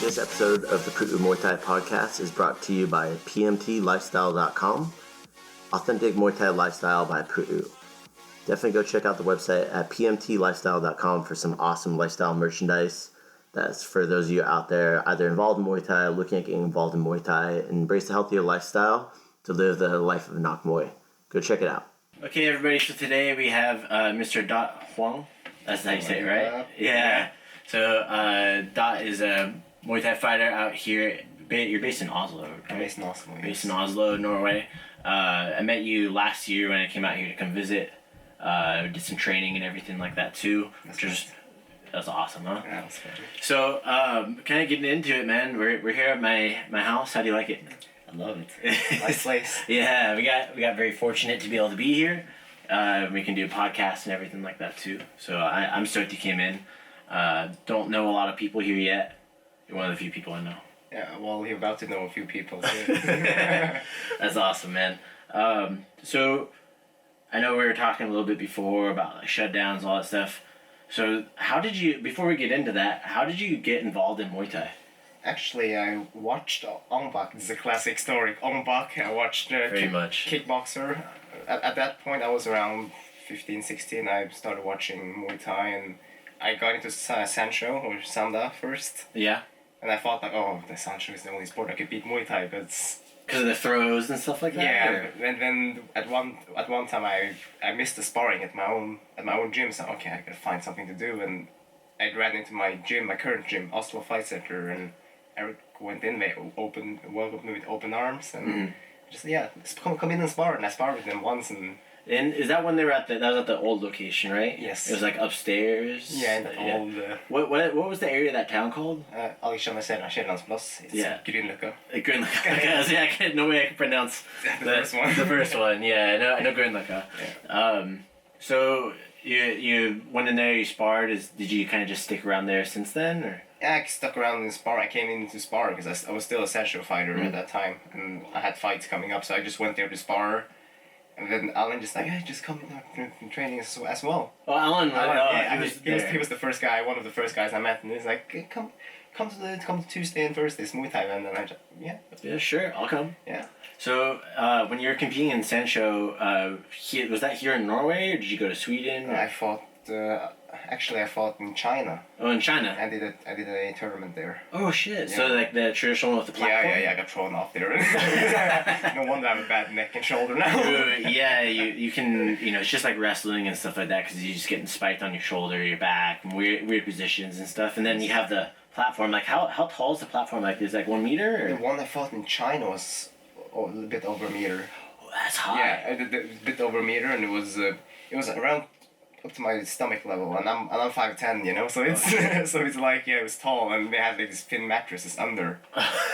This episode of the Pu'u Muay Thai podcast is brought to you by pmtlifestyle.com, Authentic Muay Thai Lifestyle by Pu'u. Definitely go check out the website at pmtlifestyle.com for some awesome lifestyle merchandise. That's for those of you out there either involved in Muay Thai, looking at getting involved in Muay Thai, and embrace a healthier lifestyle to live the life of a Nok Muay. Go check it out. Okay, everybody, so today we have Mr. Dat Hoang. That's how you say it, right? Yeah. So Dat is a Muay Thai fighter out here. You're based in Oslo, right? I'm based in Oslo, yes. Based in Oslo, Norway. I met you last year when I came out here to come visit. We did some training and everything like that too. That was awesome, huh? Yeah, that was fun. So, kind of getting into it, man. We're here at my house. How do you like it? I love it. Nice place. Yeah, we got very fortunate to be able to be here. We can do podcasts and everything like that too. So I'm stoked you came in. Don't know a lot of people here yet. You're one of the few people I know. Yeah, well, you're about to know a few people too. That's awesome, man. So I know we were talking a little bit before about like shutdowns, all that stuff. So how did you, before we get into that, how did you get involved in Muay Thai? Actually, I watched Ong Bak. This is a classic story. Ong Bak, I watched Kickboxer. At that point, I was around 15, 16. I started watching Muay Thai and I got into Sancho or Sanda first. Yeah. And I thought like, oh, the Sancho is the only sport I could beat Muay Thai, but because of the throws and stuff like that. Yeah, and then at one time I missed the sparring at my own gym. So okay, I gotta find something to do, and I ran into my current gym, Oslo Fight Center, and Eric went in. They welcomed me with open arms, and just come in and spar. And I sparred with them once, and is that when they were that was at the old location, right? Yes. It was like upstairs. Yeah, in the old. What was the area of that town called? Kjellandsplass. It's Grünerløkka. Grünerløkka. Yeah, no way I can pronounce the first one. The first one. Yeah, I know Grünerløkka. Yeah. So you went in there, you sparred. Did you kind of just stick around there since then, or? Yeah, I stuck around in spar. I came in to spar because I was still a Sancho fighter at that time, and I had fights coming up, so I just went there to spar. And then Alan just like, hey, just come in training as well. Oh, Alan, he was the first guy, one of the first guys I met, and he's like, hey, come to Tuesday and Thursdays Muay Thai, and then I just, yeah, sure, I'll come. Yeah. So when you were competing in Sancho, was that here in Norway, or did you go to Sweden? I fought. Actually, I fought in China. Oh, in China. I did a tournament there. Oh shit! Yeah. So like the traditional one with the platform. Yeah. I got thrown off there. No wonder I have a bad neck and shoulder now. Yeah, you can it's just like wrestling and stuff like that because you're just getting spiked on your shoulder, your back, and weird positions and stuff. And then you have the platform. Like how tall is the platform? Like is it like 1 meter? Or? The one I fought in China was a little bit over a meter. Oh, that's high. Yeah, a bit over a meter, and it was around up to my stomach level, and I'm 5'10", so it's so it's like it was tall, and they had like these thin mattresses under.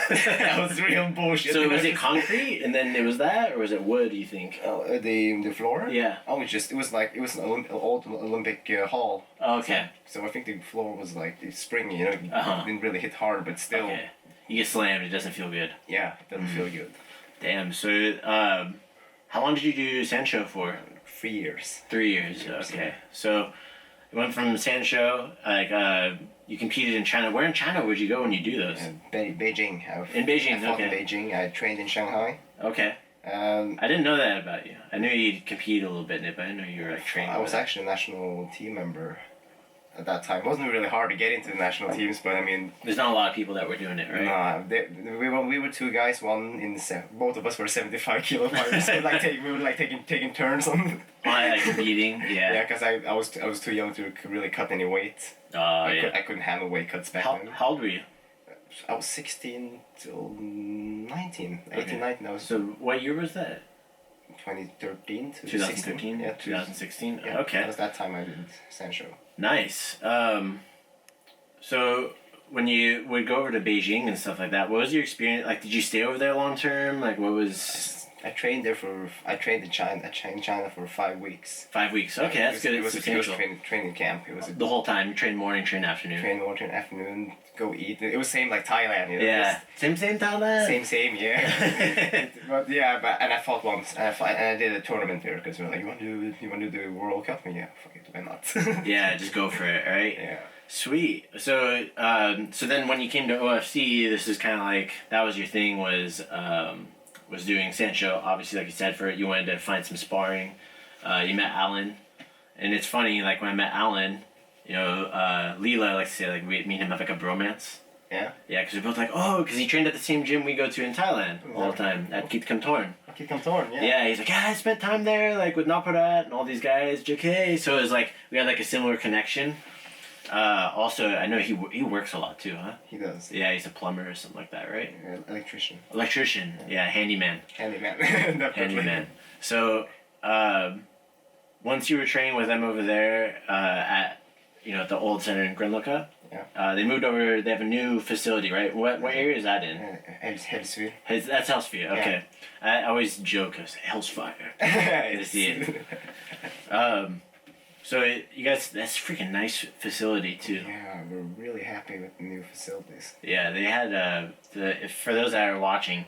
That was real bullshit. So was it concrete, and then it was that, or was it wood? Do you think? The floor? Yeah. Oh, it was an old Olympic hall. Oh, okay. So I think the floor was like springy, It didn't really hit hard, but still. Okay. You get slammed, it doesn't feel good. Yeah, it doesn't feel good. Damn. So, how long did you do Sancho for? 3 years. 3 years. Okay. So, you went from Sancho, you competed in China. Where in China would you go when you do those? Beijing. In Beijing, I fought in Beijing. I trained in Shanghai. Okay. I didn't know that about you. I knew you'd compete a little bit in it, but I didn't know you were like training. I was actually a national team member at that time. It wasn't really hard to get into the national teams, but I mean... There's not a lot of people that were doing it, right? Nah, we were two guys, both of us were 75 kilo fighters, so we were taking turns on... competing, yeah. Yeah, because I was too young to really cut any weight. I couldn't handle weight cuts back then. How old were you? I was 16 till 19. 18, 19, I was... So what year was that? 2013 to 2013? 16. Yeah, 2016? Yeah, okay. That was that time I did Sancho. Nice. So when you would go over to Beijing and stuff like that, what was your experience? Like, did you stay over there long term? Like, what was... I trained in China for 5 weeks. 5 weeks. Okay, that's good. It was a training camp. It was the whole time. You train morning, train afternoon. Train morning, train afternoon. Go eat. It was same like Thailand. Yeah. Same Thailand. Same. Yeah. And I fought once. And I did a tournament there because we were like, you want to do the World Cup? And yeah, fuck it, why not? Yeah, just go for it, right? Yeah. Sweet. So, so then when you came to OFC, this is kind of like that was your thing was doing Sancho. Obviously, like you said, for it, you wanted to find some sparring. You met Alan, and it's funny. Like when I met Alan, Leela, I like to say like me and him have like a bromance. Yeah. Yeah, because we're both like, because he trained at the same gym we go to in Thailand all the time at Kit Kamtorn. Kit Kamtorn, yeah. Yeah, he's like, I spent time there, like with Naparat and all these guys, JK. So it was like we had like a similar connection. Also, I know he works a lot too, huh? He does. Yeah, he's a plumber or something like that, right? Electrician. Electrician, yeah, handyman. Definitely. Handyman. So, once you were training with them over there at the old center in Grunlocka, yeah. They moved over. They have a new facility, right? What area is that in? Hellsville. That's Hellsville. Okay. Yeah. I always joke. I say Hellsfire. I see it. So you guys, that's a freaking nice facility too. Yeah, we're really happy with the new facilities. Yeah, they had for those that are watching,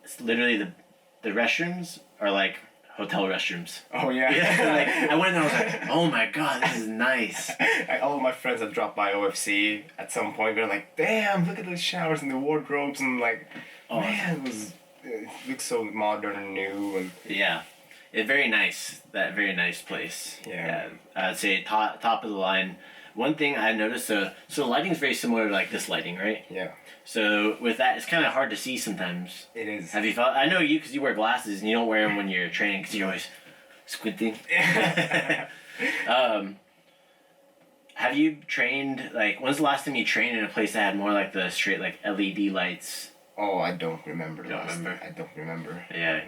it's literally the restrooms are like hotel restrooms. Oh yeah. Yeah. Like I went and I was like, oh my god, this is nice. All of my friends have dropped by OFC at some point. They're like, damn, look at those showers and the wardrobes and like, man, it looks so modern and new and. Yeah. It's very nice. That very nice place. Yeah. I'd say top of the line. One thing I noticed, so the lighting's very similar to like this lighting, right? Yeah. So with that, it's kind of hard to see sometimes. It is. Have you felt? I know you because you wear glasses and you don't wear them when you're training because you're always squinting. Have you trained like? When's the last time you trained in a place that had more like the straight like LED lights? Oh, I don't remember. I don't remember. Yeah.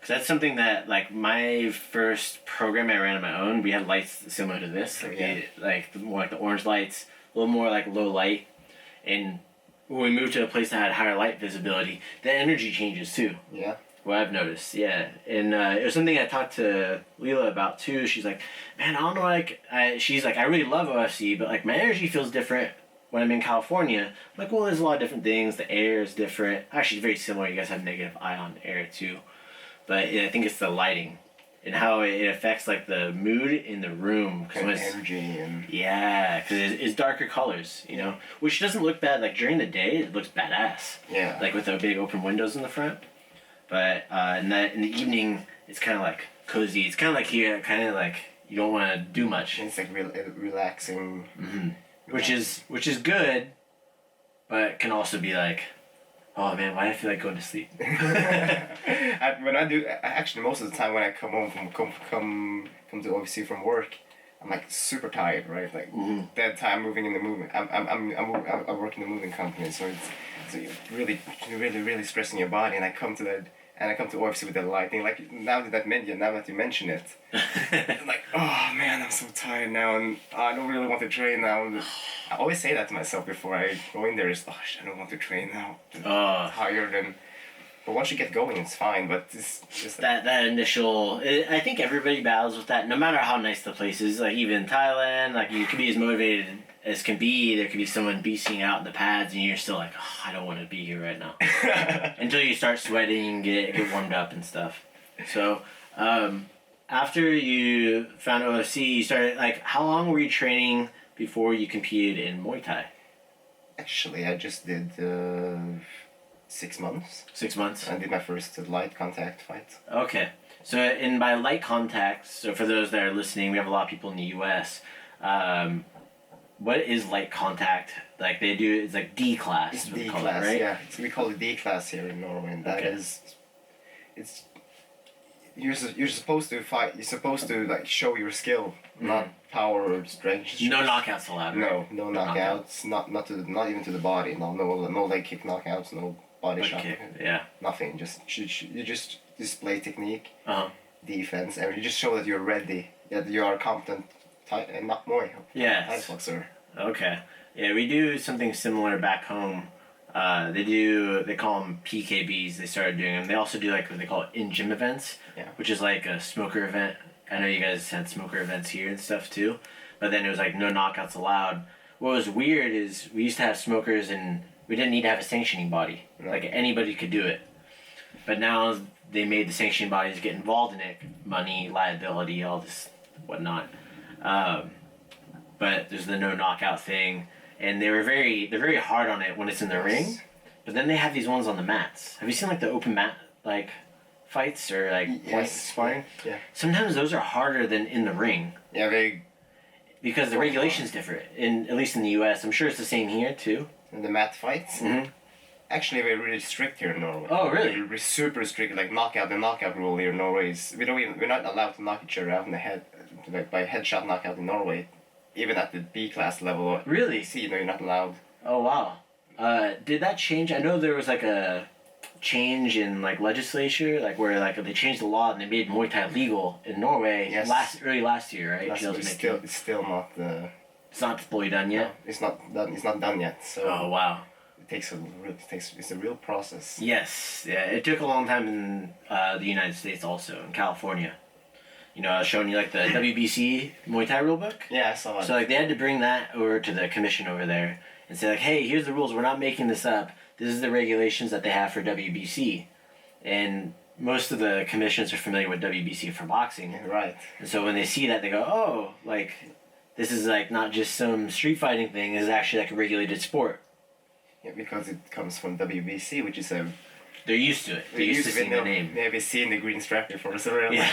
Because that's something that, like, my first program I ran on my own, we had lights similar to this. Like, more like the orange lights, a little more, like, low light. And when we moved to a place that had higher light visibility, the energy changes, too. Yeah. What I've noticed, yeah. And it was something I talked to Leela about, too. She's like, man, I don't know, like, she's like, I really love OFC, but, like, my energy feels different when I'm in California. I'm like, well, there's a lot of different things. The air is different. Actually, it's very similar. You guys have negative ion air, too. But I think it's the lighting and how it affects like the mood in the room. And energy and. Yeah, because it's darker colors, which doesn't look bad. Like during the day, it looks badass. Yeah. Like with the big open windows in the front. But in the evening, it's kind of like cozy. It's kind of like here, kind of like you don't want to do much. It's like relaxing. Mm-hmm. Which is good, but can also be like. Oh man, why do I feel like going to sleep? Actually, most of the time when I come home come to OVC from work, I'm like super tired, right? Like that time moving in the movement. I work in the moving company, so you're really stressing your body, and I come to OFC with that lighting. Like now that you mention it, I'm like, oh man, I'm so tired now, and I don't really want to train now. I always say that to myself before I go in there. I don't want to train now. Tired but once you get going, it's fine. But it's just that initial. I think everybody battles with that. No matter how nice the place is, like even in Thailand, like you could be as motivated as can be. There could be someone beasting out in the pads, and you're still like, I don't want to be here right now. Until you start sweating, get warmed up and stuff. So, after you found OFC, you started like. How long were you training before you competed in Muay Thai? Actually, I just did 6 months. 6 months? I did my first light contact fight. Okay. So, by light contact, so for those that are listening, we have a lot of people in the U.S. What is light contact? Like they do, it's like D class. It's D class, right? Yeah. We call it D class here in Norway, and that is, it's. You're supposed to fight. You're supposed to like show your skill, not power or strength. No knockouts allowed. Right? No knockouts. Not even to the body. No leg kick knockouts. No body shot. Yeah. Nothing. You just display technique, defense, and you just show that you're ready. That you are competent. And not Muay. Yes. Boxer. Okay. Yeah, we do something similar back home. They call them PKBs. They started doing them. They also do like what they call in-gym events, which is like a smoker event. I know you guys had smoker events here and stuff too, but then it was like no knockouts allowed. What was weird is we used to have smokers and we didn't need to have a sanctioning body. No. Like anybody could do it. But now they made the sanctioning bodies get involved in it. Money, liability, all this whatnot. But but there's the no knockout thing, and they're very hard on it when it's in the ring. But then they have these ones on the mats. Have you seen like the open mat like fights or like point sparring? Yeah. Sometimes those are harder than in the ring. Yeah, because the regulation's different. At least in the U.S., I'm sure it's the same here too. The mat fights. Mm-hmm. Actually, we're really strict here in Norway. Oh, really? We're super strict. Like the knockout rule here in Norway is we're not allowed to knock each other out in the head, like by headshot knockout in Norway, even at the B class level. Really? C, you're not allowed. Oh wow. Did that change? I know there was like a change in like legislature, like where like they changed the law and they made Muay Thai legal in Norway. Yes. Early last year, right? It's still not. It's not fully done yet. No, it's not done. It's not done yet. So. Oh wow. It's a real process. Yes, yeah. It took a long time in the United States, also in California. You know, I was showing you like the WBC Muay Thai rulebook. Yeah, I saw it. So like they had to bring that over to the commission over there and say like, hey, here's the rules. We're not making this up. This is the regulations that they have for WBC, and most of the commissions are familiar with WBC for boxing. Yeah, right. And so when they see that, they go, oh, like this is like not just some street fighting thing. It's actually like a regulated sport. Yeah, because it comes from WBC, which is a. They're used to it. They're used to seeing the name. Yeah, we've seen the green strap before. So we're like,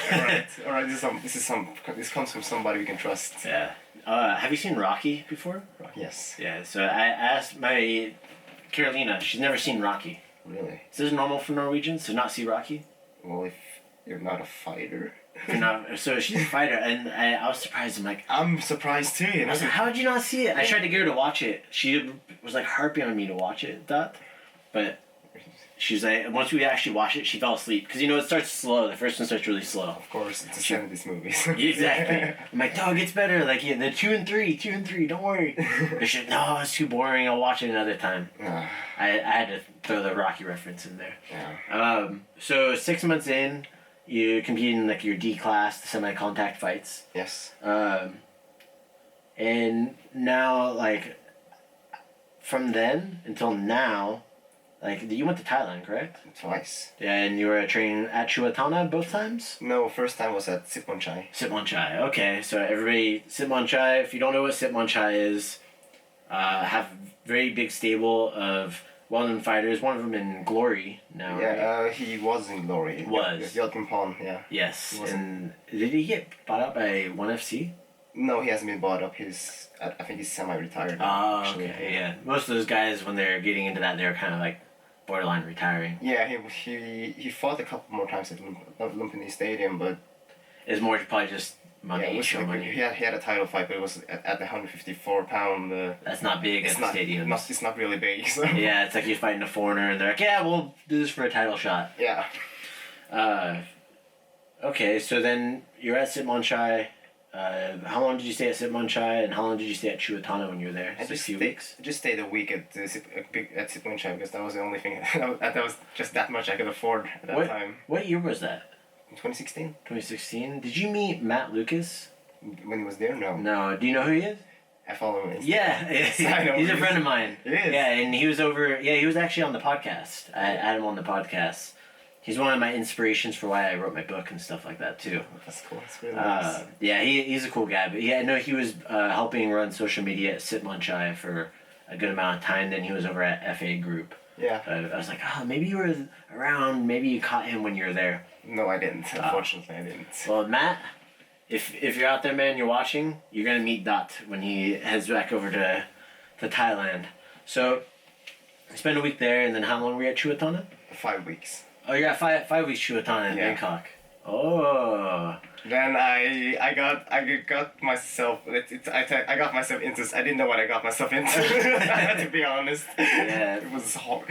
all right. This comes from somebody we can trust. Yeah. Have you seen Rocky before? Yes. Yeah. So I asked my Carolina. She's never seen Rocky. Really? Is this normal for Norwegians to not see Rocky? Well, if you're not a fighter. So she's a fighter, and I was surprised. I'm surprised too. You know? I was like, how did you not see it? I tried to get her to watch it. She was like harping on me to watch it, but she was like, once we actually watched it, she fell asleep because it starts slow. The first one starts really slow. Of course, it's a 70s movie. Exactly. I'm like, no, it gets better. Like the 2 and 3, don't worry. But she's like, no, it's too boring. I'll watch it another time. I had to throw the Rocky reference in there. Yeah. So 6 months in. You compete in like your D class, the semi-contact fights. Yes. And now, like, from then until now, like, you went to Thailand, correct? Twice. Yeah, and you were training at Chuatana both times? No, first time was at Sip Muay Chai. Sip Muay Chai, okay. So everybody, Sip Muay Chai, if you don't know what Sip Muay Chai is, have very big stable of well-known fighters, one of them in Glory now, Yeah, right? he was in Glory. Was. Yelkin Pon, yeah. Yes, and did he get bought out by 1FC? No, he hasn't been bought up. I think he's semi-retired now, Oh, actually. okay, yeah. Most of those guys, when they're getting into that, they're kind of like borderline retiring. Yeah, he fought a couple more times at Lumpini Stadium, but... It's more probably just money, show money. He had a title fight, but it was at the 154-pound... That's not big at the stadium. It's not really big, so... Yeah, it's like you're fighting a foreigner, and they're like, yeah, we'll do this for a title shot. Yeah. Okay, so then you're at Sip Muay Chai. How long did you stay at Sip Muay Chai, and how long did you stay at Chuatana when you were there? I just stayed a week at Sip Muay Chai because that was the only thing... that was just that much I could afford at that time. What year was that? 2016. 2016. Did you meet Matt Lucas? When he was there? No. No. Do you know who he is? I follow him. Yeah, I know he's a friend of mine. He is. Yeah, and he was over. Yeah, he was actually on the podcast. I had him on the podcast. He's one of my inspirations for why I wrote my book and stuff like that too. That's cool. That's really nice. Yeah, he's a cool guy. But yeah, I know he was helping run social media at Sip Muay Chai for a good amount of time. Then he was over at FA Group. Yeah. I was like, maybe you were around. Maybe you caught him when you were there. No, I didn't. Unfortunately, I didn't. Well, Matt, if you're out there, man, you're watching, you're gonna meet Dat when he heads back over to Thailand. So, spend a week there, and then how long were you at Chuatana? 5 weeks. Oh, you're at five weeks Chuatana in Bangkok. Oh. Then I got myself. I got myself into. I didn't know what I got myself into. To be honest. Yeah. It was hard.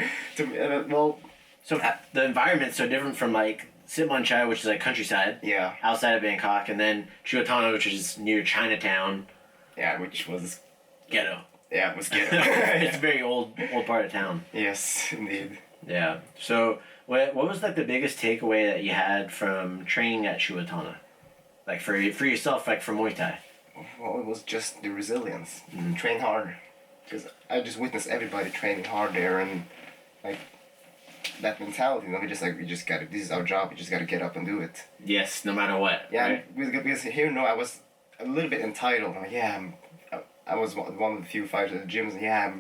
So the environment's so different from like Sip Muay Chai, which is like countryside. Yeah. Outside of Bangkok, and then Chuatana, which is near Chinatown. Yeah, which was ghetto. Yeah, it was ghetto. It's a very old part of town. Yes, indeed. Yeah. So what was like the biggest takeaway that you had from training at Chuatana? Like for yourself, like for Muay Thai? Well, it was just the resilience. Train hard. Because I just witnessed everybody training hard there, and like that mentality, we just gotta, this is our job, we just gotta get up and do it. Yes, no matter what. Yeah, right? because here, I was a little bit entitled. I'm like, I was one of the few fighters at the gyms. Yeah,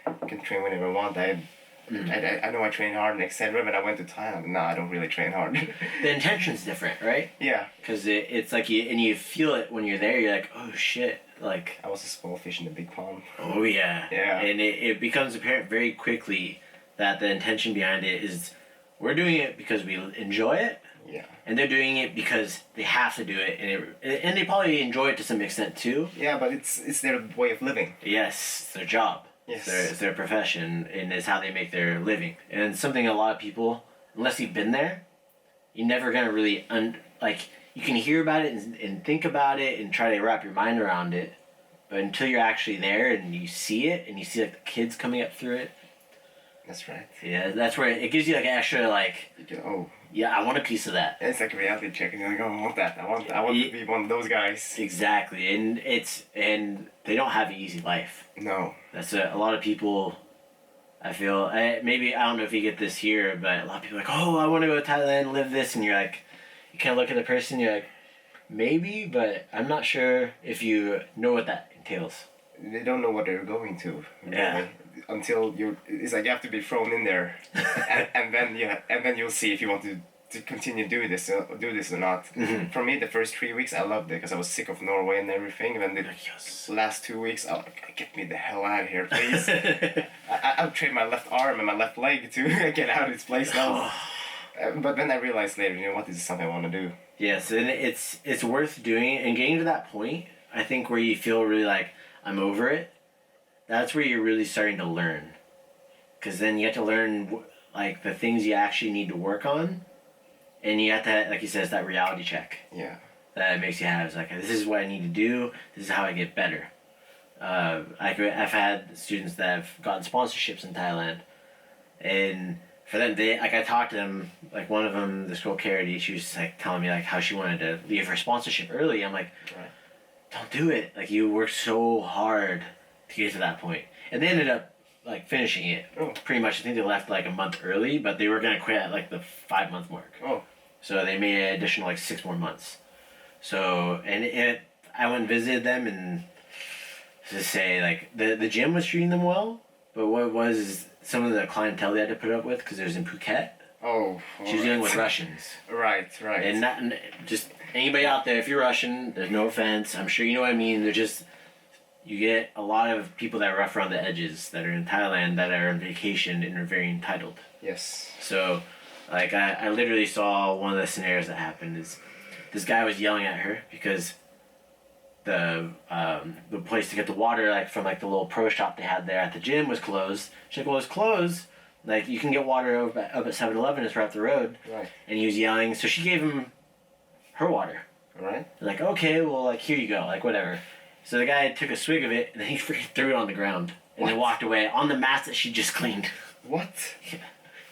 I can train whenever I want. I know I train hard and etc. But I went to Thailand. No, I don't really train hard. The intention's different, right? Yeah. Because it's like you feel it when you're there. You're like, oh shit, like. I was a small fish in a big pond. Oh yeah. Yeah. And it becomes apparent very quickly that the intention behind it is, we're doing it because we enjoy it. Yeah. And they're doing it because they have to do it, and they probably enjoy it to some extent too. Yeah, but it's their way of living. Yes, it's their job. Yes. It's their profession, and it's how they make their living. And something a lot of people, unless you've been there, you're never gonna really you can hear about it and think about it and try to wrap your mind around it, but until you're actually there and you see it and you see like the kids coming up through it. That's right. Yeah, that's where it gives you like extra like. You go, Yeah, I want a piece of that. It's like a reality check, and you're like, oh, I want that. I want to be one of those guys. Exactly, and they don't have an easy life. No. That's a lot of people. I feel maybe I don't know if you get this here, but a lot of people are like, oh, I want to go to Thailand, live this, and you're like, you kind of look at the person, you're like, maybe, but I'm not sure if you know what that entails. They don't know what they're going to. Really. Yeah. Until it's like you have to be thrown in there, and then you'll see if you want to continue do this or not. Mm-hmm. For me, the first 3 weeks I loved it because I was sick of Norway and everything. And then the last 2 weeks, I was like, get me the hell out of here, please. I'll trade my left arm and my left leg to get out of this place now. But then I realized later, you know what, this is something I want to do. Yes, and it's worth doing it, and getting to that point, I think, where you feel really like, I'm over it. That's where you're really starting to learn. Because then you have to learn like the things you actually need to work on. And you have to, like you said, it's that reality check. Yeah. That it makes you have. It's like, this is what I need to do. This is how I get better. I've had students that have gotten sponsorships in Thailand. And for them, I talked to them, like one of them, this girl Carity, she was like telling me like how she wanted to leave her sponsorship early. I'm like, right. Don't do it. Like, you worked so hard to get to that point. And they ended up like finishing it. Oh. Pretty much. I think they left like a month early, but they were gonna quit at like the 5-month mark. Oh. So they made an additional like 6 more months. So I went and visited them, and to say like the gym was treating them well, but what it was is some of the clientele they had to put up with, because it was in Phuket. Oh. She was dealing with Russians. Right. And not just anybody out there, if you're Russian, there's no offense. I'm sure you know what I mean. They're just, you get a lot of people that are rough around the edges that are in Thailand that are on vacation and are very entitled. Yes. So, like, I literally saw one of the scenarios that happened is this guy was yelling at her because the place to get the water, like, from, like, the little pro shop they had there at the gym was closed. She's like, well, it's closed. Like, you can get water up at 7-Eleven, it's right up the road. Right. And he was yelling, so she gave him her water. Right. Like, okay, well, like, here you go, like, whatever. So the guy took a swig of it, and then he freaking threw it on the ground. And then walked away on the mats that she just cleaned. What? Yeah.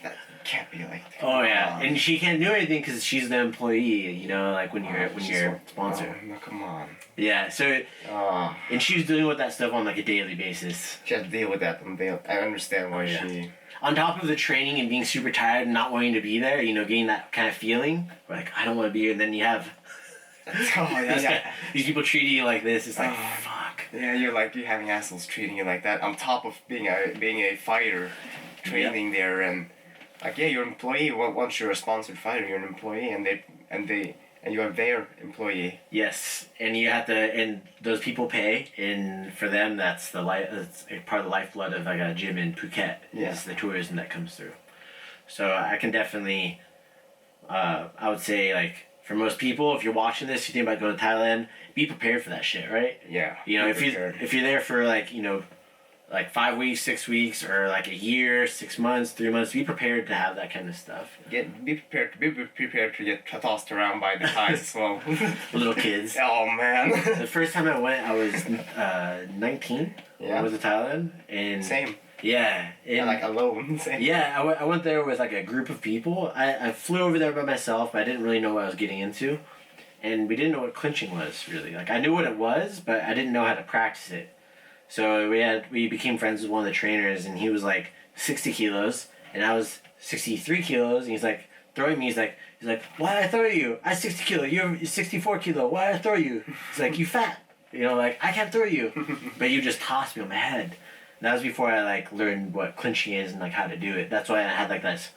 That can't be like. Oh yeah, and she can't do anything because she's the employee. You know, like when you're sponsor. Oh, no, come on. Yeah. So. Oh. And she was dealing with that stuff on like a daily basis. She had to deal with that. I understand why she. On top of the training and being super tired and not wanting to be there, you know, getting that kind of feeling, like, I don't want to be here, and then you have these people treating you like this. It's like, fuck. Yeah, you're having assholes treating you like that. On top of being a fighter, training there, and like, yeah, you're an employee. Once you're a sponsored fighter, you're an employee, and you are their employee. Yes, and you have to, and those people pay, and for them, that's it's part of the lifeblood of like a gym in Phuket. Yeah. Is the tourism that comes through. So I can definitely, I would say, like, for most people, if you're watching this, you think about going to Thailand, be prepared for that shit, right? Yeah. You know, if you're there for like, you know, like 5 weeks, 6 weeks, or like a year, 6 months, 3 months, be prepared to have that kind of stuff. Be prepared to get tossed around by the Thais as well. Little kids. Oh man. The first time I went, I was 19. Yeah. I went to Thailand, and same. Yeah. And like alone. Same. Yeah, I went there with like a group of people. I flew over there by myself, but I didn't really know what I was getting into, and we didn't know what clinching was really. Like, I knew what it was, but I didn't know how to practice it. So we became friends with one of the trainers, and he was like 60 kilos, and I was 63 kilos, and he's like throwing me. He's like, why did I throw you? I'm 60 kilo. You're 64 kilo. Why did I throw you? He's like, you fat. You know, like, I can't throw you. But you just tossed me on my head. And that was before I, like, learned what clinching is and, like, how to do it. That's why I had, like, this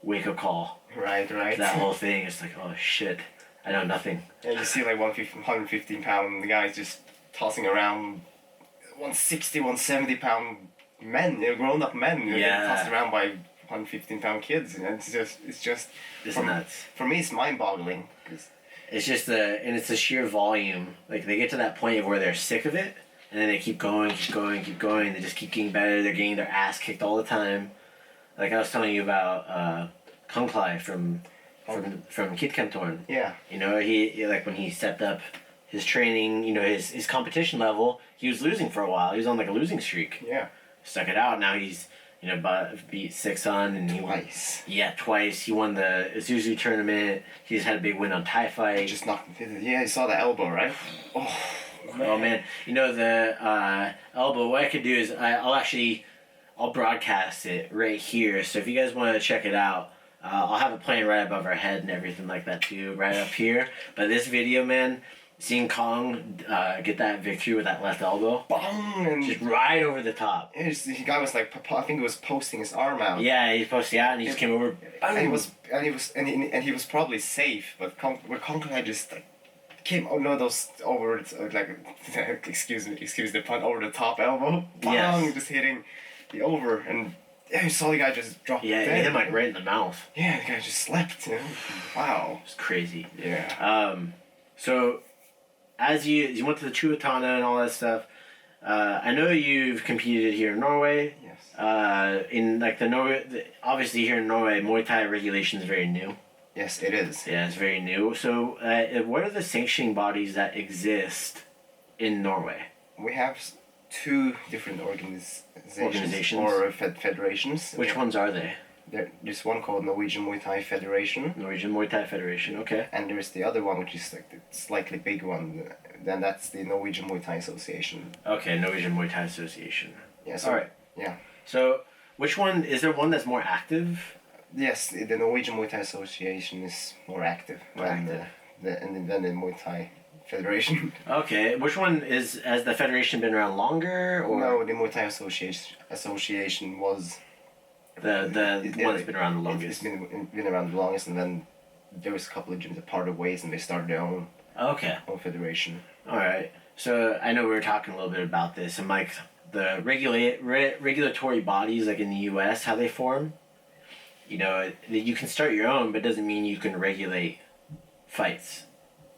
wake-up call. Right. That whole thing. It's like, oh, shit. I know nothing. And you see, like, 115 pound, the guys just tossing around 160, 170 pound men, grown-up men, getting tossed around by 115 pound kids. It's just It's nuts. For me, it's mind-boggling. It's just and it's the sheer volume. Like, they get to that point where they're sick of it, and then they keep going. They just keep getting better. They're getting their ass kicked all the time. Like I was telling you about Kung Klai from Kid Kentorn. Yeah. You know, he like when he stepped up his training, you know, his competition level, he was losing for a while. He was on like a losing streak. Yeah. Stuck it out. Now he's, you know, beat Sixon and twice. Twice. He won the Isuzu tournament. He's had a big win on Thai fight. Just knocked. Yeah, you saw the elbow, right? Oh. Oh man, you know the elbow. What I could do is I'll broadcast it right here. So if you guys want to check it out, I'll have it playing right above our head and everything like that too, right up here. But this video, man, seeing Kong get that victory with that left elbow, bang, and just right over the top. The guy was like, I think he was posting his arm out. Yeah, he posted out and he just came over. And he was probably safe, but Kong just like came those over like excuse the pun, over the top elbow. Bang, just hitting the over, and you saw the guy just drop. Yeah, it hit him like right in the mouth. Yeah, the guy just slept. You know? Wow, it's crazy. Yeah. So as you went to the Chuatana and all that stuff, I know you've competed here in Norway. Yes. In like obviously here in Norway, Muay Thai regulation is very new. Yes, it is. Yeah, it's very new. So, what are the sanctioning bodies that exist in Norway? We have two different organizations or federations. Which ones are they? There's one called Norwegian Muay Thai Federation. Norwegian Muay Thai Federation, okay. And there's the other one, which is like the slightly big one. Then that's the Norwegian Muay Thai Association. Okay, Norwegian Muay Thai Association. Yeah. All right. Yeah. So, which one is there? One that's more active? Yes, the Norwegian Muay Thai Association is more active than the Muay Thai Federation. Okay, which one has the federation been around longer, or no? The Muay Thai Association was the one that's been around the longest. It's been around the longest, and then there was a couple of gyms that parted ways, and they started their own. Okay. Own federation. All right. So I know we were talking a little bit about this, and like the regulatory bodies, like in the U.S., how they form. You know, you can start your own, but it doesn't mean you can regulate fights.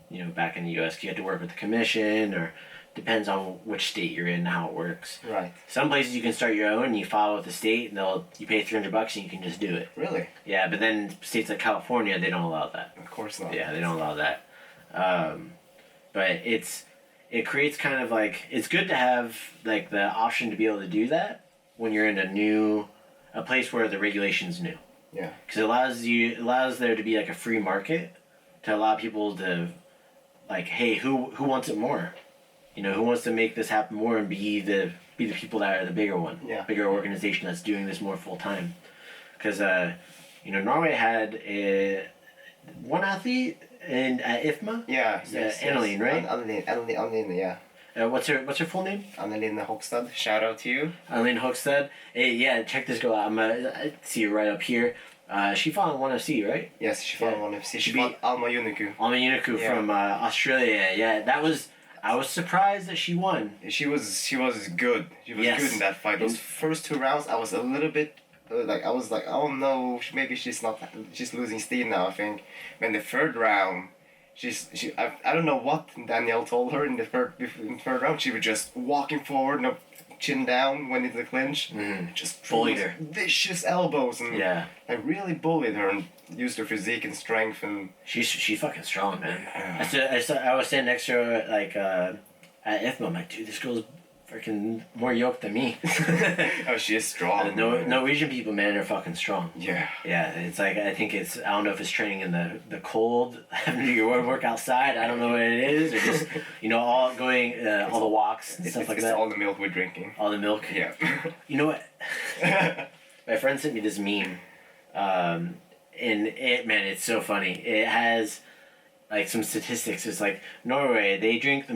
You know, back in the U.S., you have to work with the commission, or depends on which state you're in and how it works. Right. Some places you can start your own, and you file with the state, and you pay $300 and you can just do it. Really? Yeah, but then states like California, they don't allow that. Of course not. Yeah, they don't allow that. But it creates kind of like, it's good to have like the option to be able to do that when you're in a place where the regulation's new. Yeah. Because it allows there to be like a free market to allow people to, like, hey, who wants it more? You know, who wants to make this happen more and be the people that are the bigger one, bigger organization that's doing this more full time. Because you know, Norway had one athlete at IFMA. Yeah. Annelien, right? Annelien, yeah. What's her full name? Annelien Hogstad. Shout out to you. Annelien Hogstad. Hey, yeah, check this girl out. I see her right up here. She fought in 1FC, right? Yes, she fought in 1FC. She fought Alma Uniku. Alma Uniku from Australia. Yeah, I was surprised that she won. She was good. She was good in that fight. Those first 2 rounds, I was a little bit I was like, oh no, maybe she's losing steam now. I think. When the third round, I don't know what Danielle told her in the third round. She was just walking forward, no chin down, went into the clinch, just bullied her, vicious elbows, and I really bullied her and used her physique and strength, and she's fucking strong, man. I was standing next to her like at IFMA. I'm like, dude, this girl's freaking more yoked than me. Oh, she is strong. Norwegian people, man, are fucking strong. Yeah. Yeah, it's like, I think I don't know if it's training in the cold, having to do your work outside. I don't know what it is, or just, you know, all the walks and stuff like that. It's all the milk we're drinking. All the milk? Yeah. You know what? My friend sent me this meme, and it's so funny. like some statistics. It's like Norway, they drink the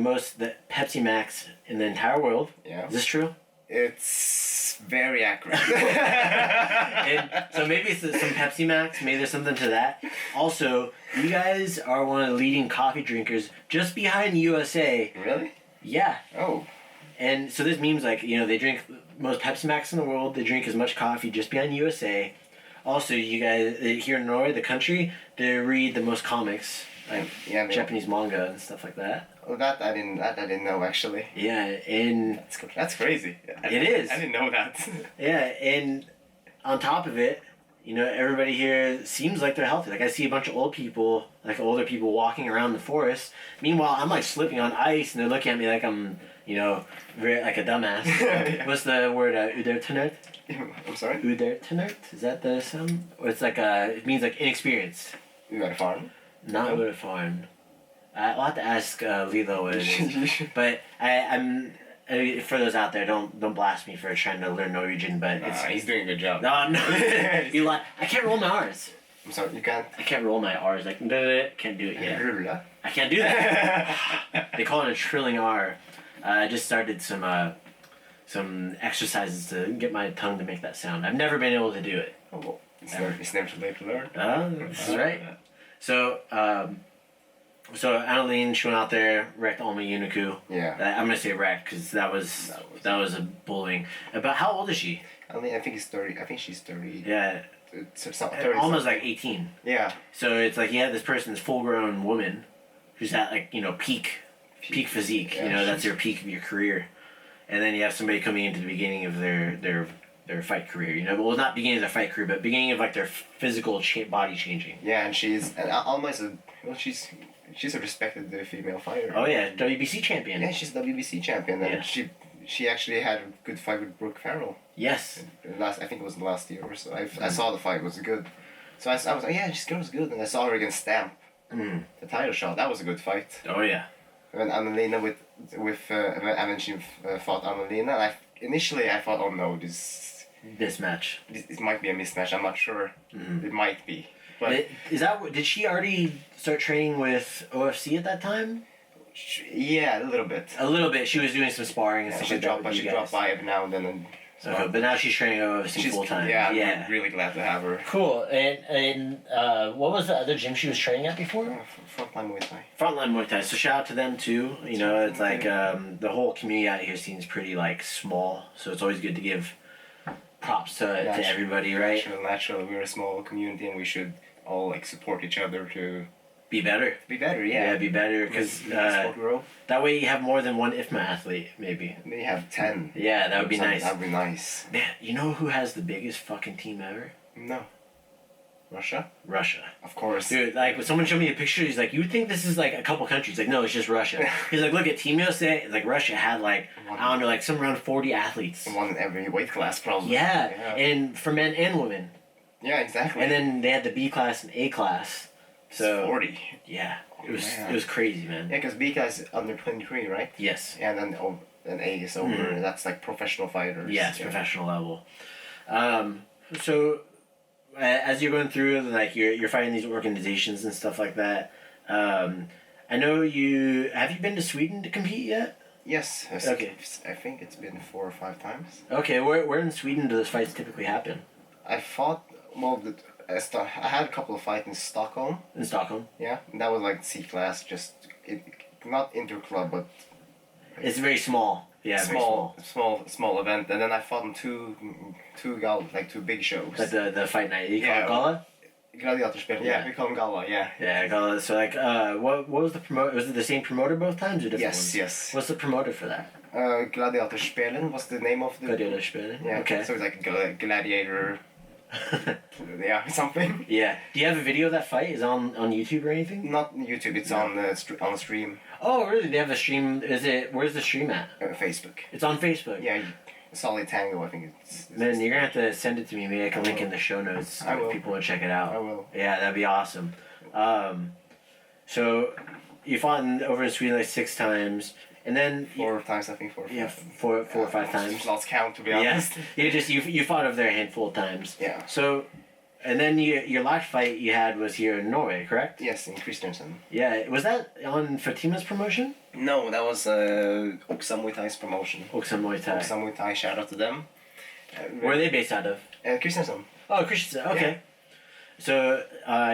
Pepsi Max in the entire world. Yeah. Is this true? It's very accurate. And so maybe it's some Pepsi Max, maybe there's something to that. Also, you guys are one of the leading coffee drinkers just behind the USA. Really? Yeah. Oh. And so this means like, they drink most Pepsi Max in the world, they drink as much coffee just behind the USA. Also, you guys, here in Norway, the country, they read the most comics, like Japanese manga and stuff like that. Oh, that I didn't know actually. Yeah, and that's crazy. It is. I didn't know that. Yeah, and on top of it, everybody here seems like they're healthy. Like I see a bunch of older people walking around the forest. Meanwhile, I'm like slipping on ice, and they're looking at me like I'm, very like a dumbass. Yeah. What's the word? Udertenert? I'm sorry. Udertenert? Is that the sound? Or it's like it means like inexperienced. Uerfaren? Not uerfaren. I'll have to ask Lilo what it is. But I'm for those out there, don't blast me for trying to learn Norwegian. But he's doing a good job. No. You lie. I can't roll my R's. I'm sorry, you can't. I can't roll my R's. Like can't do it yet. Rulla. I can't do that. They call it a trilling R. I just started some exercises to get my tongue to make that sound. I've never been able to do it. Oh, well, it's never too late to learn. This is right. So, Annalene, she went out there, wrecked Alma Uniku. Yeah. I'm gonna say wrecked because that was a bullying. About how old is she? I think he's 30. I think she's 30. Yeah. It's 30. Almost like 18. Yeah. So it's like this person's full-grown woman, who's at like peak physique. Yeah, that's your peak of your career, and then you have somebody coming into the beginning of their fight career. Well, not beginning of their fight career, but beginning of like their physical body changing. Yeah, and Alma she's a respected female fighter. Oh yeah, WBC champion. Yeah, she's a WBC champion, and she actually had a good fight with Brooke Farrell. Yes. I think it was last year or so. I saw the fight, it was good. So I was like, yeah, this girl's good, and I saw her against Stamp. The title shot, that was a good fight. Oh yeah. When Annalena when she fought Annalena, initially I thought, oh no, this might be a mismatch. I'm not sure. It might be. But did she already start training with OFC at that time? Yeah, a little bit. A little bit. She was doing some sparring and stuff like that. She dropped by every now and then. Okay, but now she's training OFC full time. Yeah, I'm really glad to have her. Cool. And what was the other gym she was training at before? Frontline Muay Thai. Frontline Muay Thai. So shout out to them too. It's like the whole community out here seems pretty like small. So it's always good to give props to everybody, right? Naturally, we're a small community, and we should all like support each other to be better. Be better, yeah. Yeah, be better because that way you have more than one IFMA athlete, maybe. Maybe have 10. Yeah, that would be nice. That would be nice. Man, you know who has the biggest fucking team ever? No. Russia? Russia. Of course. Dude, like, when someone showed me a picture, he's like, you would think this is, like, a couple countries. Like, no, it's just Russia. He's like, look at Team USA. Like, Russia had, like, I don't know, like, some around 40 athletes. One in every weight class, probably. Yeah, and for men and women. Yeah, exactly. And then they had the B class and A class. So 40. Yeah. It was crazy, man. Yeah, because B class is under 23, right? Yes. And then A is over. That's, like, professional fighters. Yes, professional level. So... as you're going through, like you're fighting these organizations and stuff like that, I know have you been to Sweden to compete yet? Yes. Okay. I think it's been 4 or 5 times. Okay, where in Sweden do those fights typically happen? I fought, I had a couple of fights in Stockholm. In Stockholm? Yeah, and that was like C class, not inter-club, but... It's very small. Yeah, small event, and then I fought in two big shows. Like the fight night. You call it gala? Gladiatorspel. Yeah, we call them gala. Yeah. Yeah, gala. So like, what was the promoter? Was it the same promoter both times or different ones? Yes. What's the promoter for that? Gladiatorspelen was the name of the. Gladiatorspelen. Yeah. Okay. So it's like gladiator. Yeah, something. Yeah. Do you have a video of that fight? Is it on YouTube or anything? Not YouTube. It's on the stream. Oh, really? They have a stream. Where's the stream at? Facebook. It's on Facebook. Yeah, Solid Tango. I think it's. Man, you're gonna have to send it to me. Maybe I can link in the show notes if people want to check it out. I will. Yeah, that'd be awesome. So you fought over in Sweden like 6 times. And then 4 times, I think 4 or 5. Yeah, four or five times. Lost count, to be honest. Yeah, you fought over there a handful of times. Yeah. So, And then your last fight you had was here in Norway, correct? Yes, in Kristiansand. Yeah, was that on Fatima's promotion? No, that was Oksa Muay Thai's promotion. Oksa Muay Thai. Oksa Muay Thai, shout out to them. Where are they based out of? Kristiansand. Oh, Christian. Okay. Yeah. So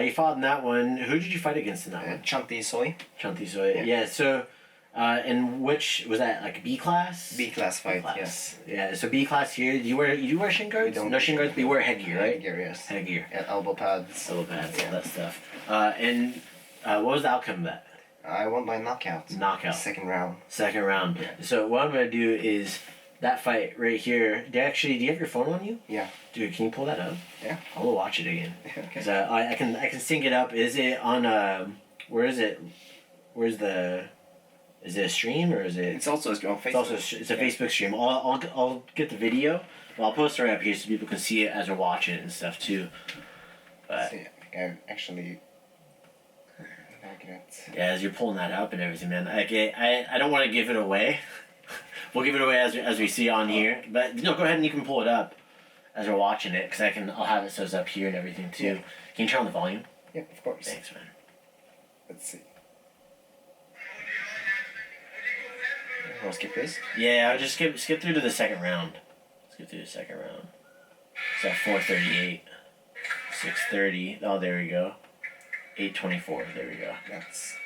you fought in that one. Who did you fight against in that one? Chanti Soy. Chanti Soy. Yeah. Yeah. So, and which was that? Like B class? B class fight. Class. Yes. Yeah. So B class here. Do you wear shin guards? We don't No shin guards. But you wear headgear, right? Headgear, yes. Headgear. And elbow pads. Elbow pads. Yeah. All that stuff. And what was the outcome of that? I won by knockout. Knockout. Second round. Second round. Yeah. So what I'm gonna do is that fight right here. Do you have your phone on you? Yeah. Dude, can you pull that up? Yeah. I will watch it again. Okay. Cause I can sync it up. Is it on where is it? Where's the? Is it a stream or is it? It's also on Facebook. It's also it's a Facebook stream. I'll get the video. I'll post it right up here so people can see it as they're watching it and stuff too. But See, I actually. yeah, as you're pulling that up and everything, man. I don't want to give it away. We'll give it away as we see on here. But no, go ahead and you can pull it up as we're watching it because I'll have it so it's up here and everything too. Yeah. Can you turn on the volume? Yeah, of course. Thanks, man. Let's see. Want to skip this? Yeah, I'll just skip through to the second round. Skip through the second round. It's at 4:38. 6:30. Oh, there we go. 8:24. There we go. That's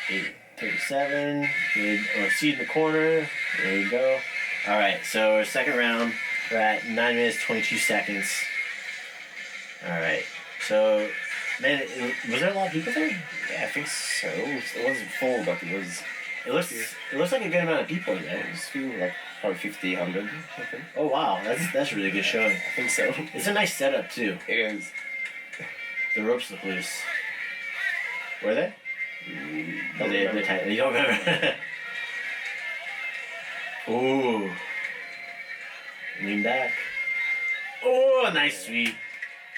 8:37. Good. Oh, seat in the corner. There you go. All right. So second round. We're at 9 minutes 22 seconds. All right. So, man, was there a lot of people there? yeah, I think so. It wasn't full, but it was. It looks like a good amount of people in there. It was few, like probably 50, 100, I think. Oh wow, that's really good showing. I think so. It's a nice setup too. It is. The ropes look loose. Were they? Oh, they're tight. You don't remember? Ooh. Lean back. Oh, nice sweep.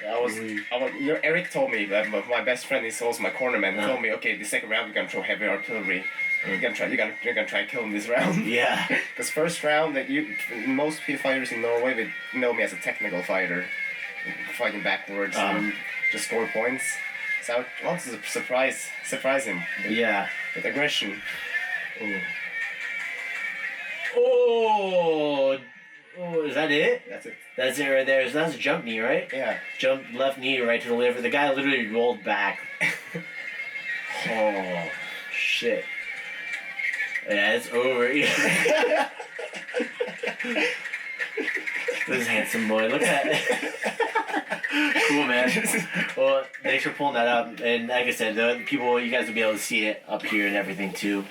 Eric told me that my best friend is also my cornerman. He told me, okay, the second round we're gonna throw heavy artillery. You're gonna try to kill him this round. Yeah. Because first round, most fighters in Norway would know me as a technical fighter, fighting backwards and just score points. So I wanted to surprise him. Yeah. With aggression. Ooh. Oh, is that it? That's it. That's it right there. So that's a jump knee, right? Yeah. Jump left knee right to the liver. The guy literally rolled back. Oh, shit. Yeah, it's over. This handsome boy. Look at that. Cool, man. Well, thanks for pulling that up. And like I said, you guys will be able to see it up here and everything too.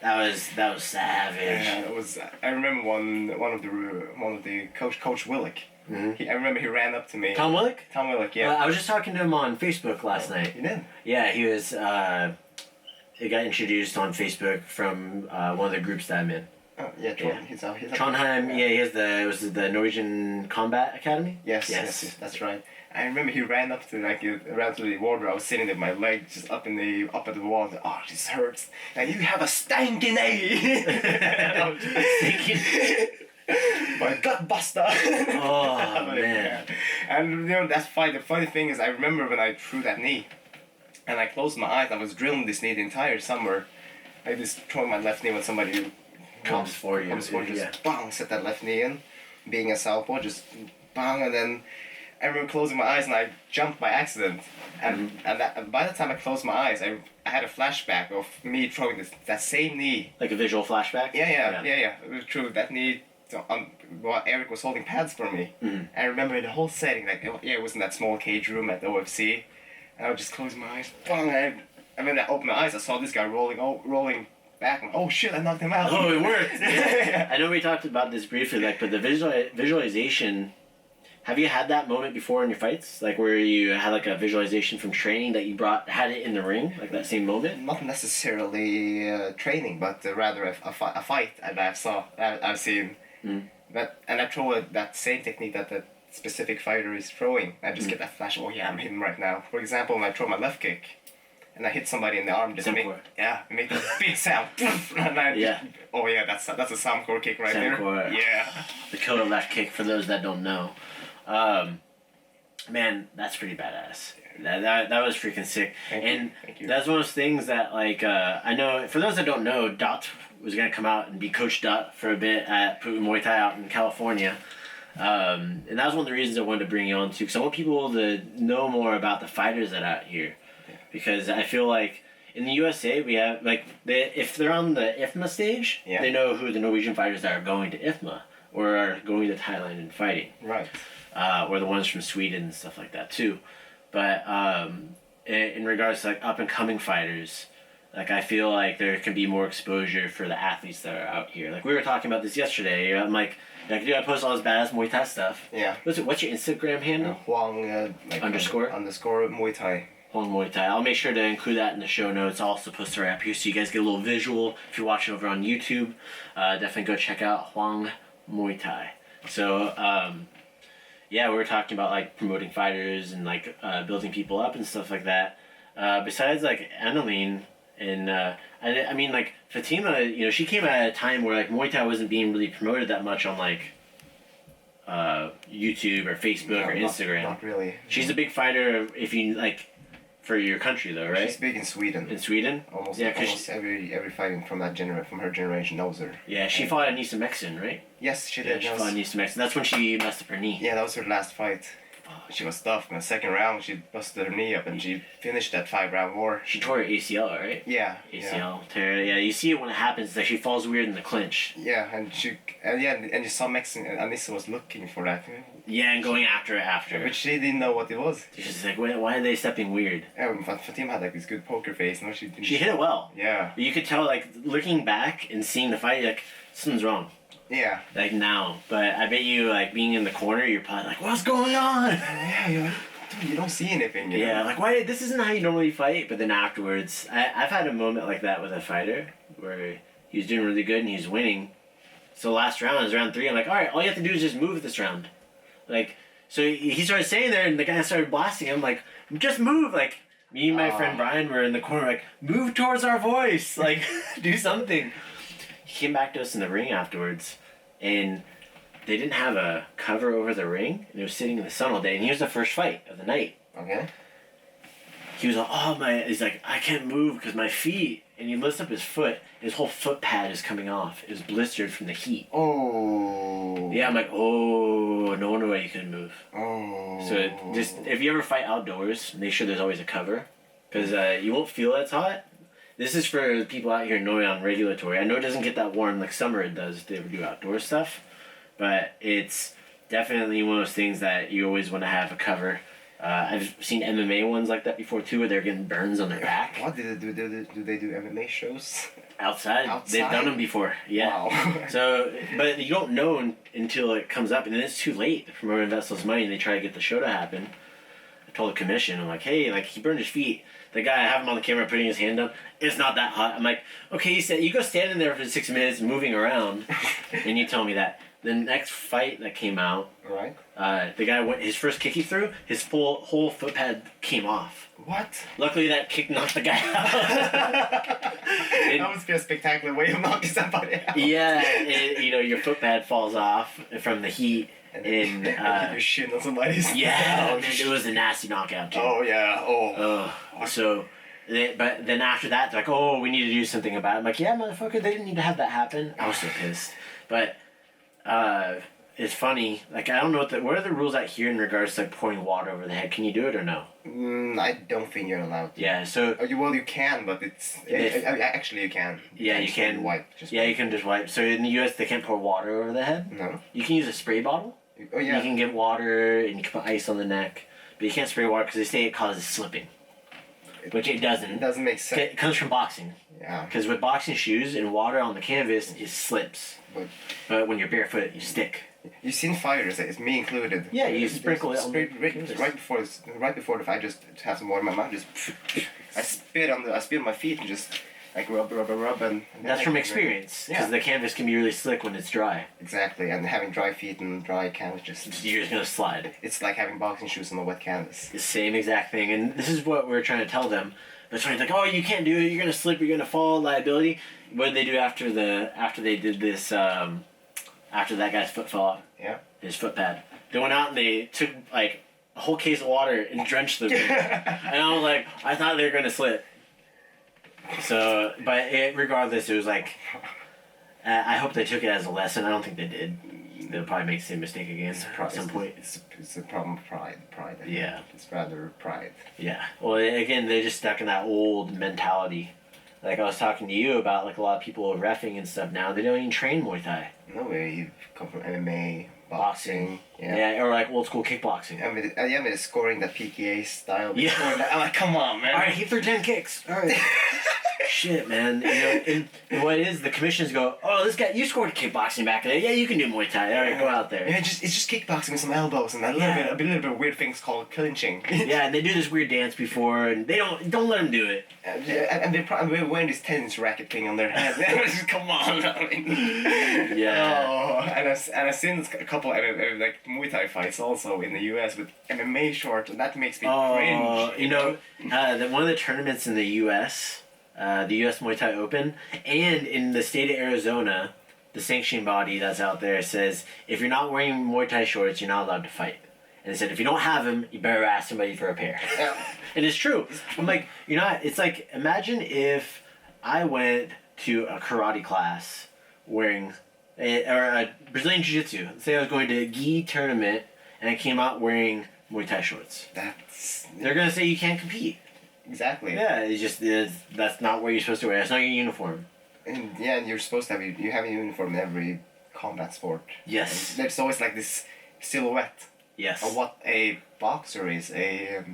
That was savage. Yeah, it was. I remember one of the Coach Willick. Mm-hmm. I remember he ran up to me. Tom Willick? Tom Willick, yeah. I was just talking to him on Facebook last night. You did? Yeah, he was. He got introduced on Facebook from one of the groups that I'm in. Oh yeah, Trondheim. He's Trondheim. Yeah, he has the Norwegian Combat Academy. Yes, that's right. I remember he ran up to the wardrobe. I was sitting there, my leg just up at the wall. Oh, this hurts. And you have a stanky knee. I was just thinking, my gut buster. Oh man. And that's fine. The funny thing is, I remember when I threw that knee, and I closed my eyes. I was drilling this knee the entire summer. I just throwing my left knee when somebody comes for you. Just bang, set that left knee in, being a southpaw, just bang, and then I remember closing my eyes and I jumped by accident, and by the time I closed my eyes, I had a flashback of me throwing that same knee. Like a visual flashback. Yeah. True, that knee. While Eric was holding pads for me, I remember the whole setting. It was in that small cage room at the OFC, and I would just close my eyes. Bang, and when I opened my eyes, I saw this guy rolling back. And, oh shit! I knocked him out. Oh, it worked. Yeah. I know we talked about this briefly, but the visualization. Have you had that moment before in your fights, where you had a visualization from training that you had it in the ring, that same moment? Not necessarily training, but rather a fight that I've seen. And I throw that same technique that the specific fighter is throwing. I just get that flash. Oh yeah, I'm hitting right now. For example, when I throw my left kick, and I hit somebody in the arm, it make a big sound. Oh yeah, that's a Samkor kick right there. Yeah. The killer left kick for those that don't know. Man, that's pretty badass. That was freaking sick. Thank you. That's one of those things that, like, I know, for those that don't know, Dat was going to come out and be Coach Dat for a bit at Pu'u Muay Thai out in California. And that was one of the reasons I wanted to bring you on, too, because I want people to know more about the fighters that are out here. Yeah. Because I feel like in the USA, we have, like, if they're on the IFMA stage, they know who the Norwegian fighters that are going to IFMA or are going to Thailand and fighting. Right. Or the ones from Sweden and stuff like that too. But in regards to like up and coming fighters, like I feel like there can be more exposure for the athletes that are out here. Like we were talking about this yesterday. I'm like dude, I post all this badass Muay Thai stuff. Yeah. What's your Instagram handle? Huang underscore Muay Thai. Huang Muay Thai. I'll make sure to include that in the show notes. I'll also post it right up here so you guys get a little visual. If you're watching over on YouTube, definitely go check out Huang Muay Thai. So. Yeah, we were talking about like promoting fighters and like building people up and stuff like that. Besides like Annalene and I mean like Fatima, you know, she came at a time where like Muay Thai wasn't being really promoted that much on like YouTube or Facebook or Instagram. Not really. She's a big fighter if you like for your country though, right? She's big in Sweden. In Sweden? Almost every fighting from her generation knows her. Yeah, she fought Anissa Mexon, right? Yes, she did. She fought Anissa Mexon. That's when she messed up her knee. Yeah, that was her last fight. She was tough. In the second round, she busted her knee up and she finished that 5-round war. She tore her ACL, right? Yeah. ACL tear. Yeah, you see it when it happens. Like she falls weird in the clinch. Yeah, and you saw Mexon and Anissa was looking for that. Yeah, and going after it after. But she didn't know what it was. She's just like, why are they stepping weird? Yeah, Fatima had like this good poker face. No, she didn't. She hit it well. Yeah. But you could tell, like, looking back and seeing the fight, like, something's wrong. Yeah. Like, now. But I bet you, like, being in the corner, you're probably like, what's going on? Yeah, you're like, dude, you don't see anything. You know? Like, why? This isn't how you normally fight. But then afterwards, I've had a moment like that with a fighter where he was doing really good and he was winning. So last round is round 3. I'm like, all right, all you have to do is just move this round. Like, so he started saying there, and the guy started blasting him, like, just move. Like, me and my friend Brian were in the corner, like, move towards our voice. Like, do something. He came back to us in the ring afterwards, and they didn't have a cover over the ring, and it was sitting in the sun all day, and he was the first fight of the night. Okay. He was like, he's like, I can't move because my feet, and he lifts up his foot, his whole foot pad is coming off. It was blistered from the heat. Oh. Yeah, I'm like, oh, no wonder why you couldn't move. Oh. So just, if you ever fight outdoors, make sure there's always a cover, because you won't feel it's hot. This is for people out here in Norway on regulatory. I know it doesn't get that warm like summer it does if they ever do outdoor stuff, but it's definitely one of those things that you always want to have a cover. I've seen MMA ones like that before too, where they're getting burns on their back. What do they do? Do they do MMA shows? Outside? They've done them before. Yeah. Wow. So, but you don't know until it comes up, and then it's too late. The promoter invests those money, and they try to get the show to happen. I told the commission, I'm like, hey, like he burned his feet. The guy, I have him on the camera putting his hand up. It's not that hot. I'm like, okay, you go stand in there for 6 minutes, moving around, and you tell me that. The next fight that came out, right? The guy went, his first kick he threw, his whole foot pad came off. What? Luckily, that kick knocked the guy out. That must be a spectacular way of knocking somebody out. Yeah, your foot pad falls off from the heat. And your shin on somebody's. Yeah, and it was a nasty knockout too. Oh yeah. So, but then after that, they're like, oh, we need to do something about it. I'm like, yeah, motherfucker, they didn't need to have that happen. I was so pissed. But it's funny. Like, I don't know what are the rules out here in regards to like pouring water over the head? Can you do it or no? I don't think you're allowed to. Yeah. So. Well, you can, but actually you can. Yeah, you can. Wipe. You can just wipe. So in the U.S. they can't pour water over the head. No. You can use a spray bottle. Oh yeah. You can get water and you can put ice on the neck, but you can't spray water because they say it causes slipping, which it doesn't. It doesn't make sense. It comes from boxing. Yeah. Because with boxing shoes and water on the canvas, it slips. But when you're barefoot, you stick. You've seen fighters, it's me included. Yeah, you sprinkle it on the right before the fight. Just have some water in my mouth. Just I spit on my feet and just. Like rub, and that's from experience, because the canvas can be really slick when it's dry. Exactly, and having dry feet and dry canvas you're just gonna slide. It's like having boxing shoes on a wet canvas. The same exact thing, and this is what we're trying to tell them. But it's like, oh, you can't do it. You're gonna slip. You're gonna fall. Liability. What did they do after they did this? After that guy's foot fell off. Yeah. His foot pad. They went out and they took like a whole case of water and drenched them. And I was like, I thought they were gonna slip. So, but regardless, it was like, I hope they took it as a lesson. I don't think they did. They'll probably make the same mistake again at some point. It's a problem of pride. I think. Yeah. It's rather pride. Yeah. Well, again, they're just stuck in that old mentality. Like I was talking to you about, like a lot of people reffing and stuff now, they don't even train Muay Thai. No way. You come from MMA, boxing. Yeah, or like old school kickboxing. I mean, the scoring that PKA style. Yeah. I'm like, come on, man. All right, he threw 10 kicks. All right. Shit, man. You know, and what it is, the commissions go, oh, this guy, you scored kickboxing back there. Yeah, you can do Muay Thai. All right, go out there. Yeah, it's just kickboxing with some elbows and a little bit of weird things called clinching. Yeah, and they do this weird dance before, and they don't let them do it. And they're probably wearing this tennis racket thing on their head. Come on, I mean. Yeah. Oh, and I've seen a couple of like Muay Thai fights also in the U.S. with MMA shorts, and that makes me cringe. You know, one of the tournaments in the U.S., the U.S. Muay Thai Open, and in the state of Arizona, the sanctioning body that's out there says, if you're not wearing Muay Thai shorts, you're not allowed to fight. And they said, if you don't have them, you better ask somebody for a pair. Yeah. And it's true. I'm like, you're not, it's like, imagine if I went to a karate class wearing, or a Brazilian Jiu-Jitsu. Say I was going to a gi tournament, and I came out wearing Muay Thai shorts. They're going to say you can't compete. Exactly. Yeah, that's not what you're supposed to wear. That's not your uniform. And you're supposed to have you have a uniform in every combat sport. Yes. And there's always like this silhouette Yes. of what a boxer is, a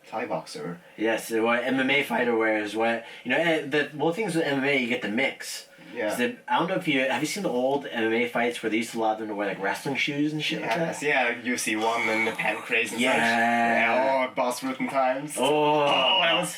Thai boxer. Yes, what MMA fighter wears. What the things with MMA, you get the mix. Yeah. I don't know if have you seen the old MMA fights where they used to allow them to wear like wrestling shoes and shit like that? Yeah, UFC 1 and the pancrase and Yeah. such. Yeah. Oh, Boss Rutten times. Oh, that was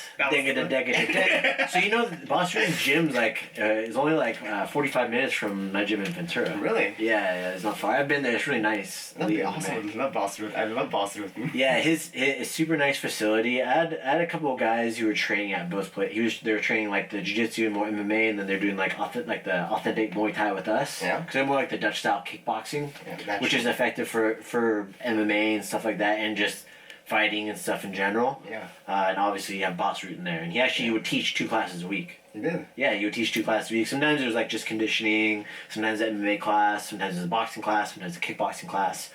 So you know, Boss Rutten's gym's is only like 45 minutes from my gym in Ventura. Really? Yeah, it's not far. I've been there. It's really nice. That'd be awesome. I love Boss Rutten. I love Boss Rutten. Yeah, his super nice facility. I had a couple of guys who were training at both places. They were training like the jiu-jitsu and more MMA, and then they're doing like the authentic Muay Thai with us. Yeah. Because they're more like the Dutch style kickboxing, which is effective for MMA and stuff like that, and just fighting and stuff in general. Yeah. And obviously you have Boss Rutten there, and he actually would teach 2 classes a week. He did? Yeah, he would teach 2 classes a week. Sometimes it was like just conditioning, sometimes an MMA class, sometimes it was a boxing class, sometimes a kickboxing class.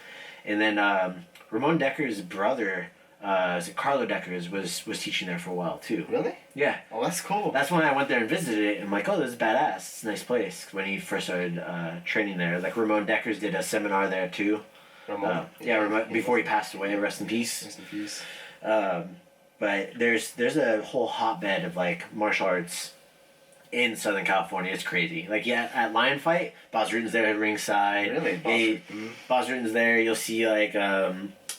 And then Ramon Decker's brother, Carlo Deckers, was teaching there for a while too. Really? Yeah. Oh, that's cool. That's when I went there and visited it, and I'm like, oh, this is badass. It's a nice place. When he first started training there. Like Ramon Deckers did a seminar there too. Ramon? Ramon, before he passed away, rest in peace. Rest in peace. But there's a whole hotbed of like martial arts in Southern California. It's crazy. Like at Lion Fight, Boss Rutten's there at ringside. Really? Boss Rutten's there. You'll see like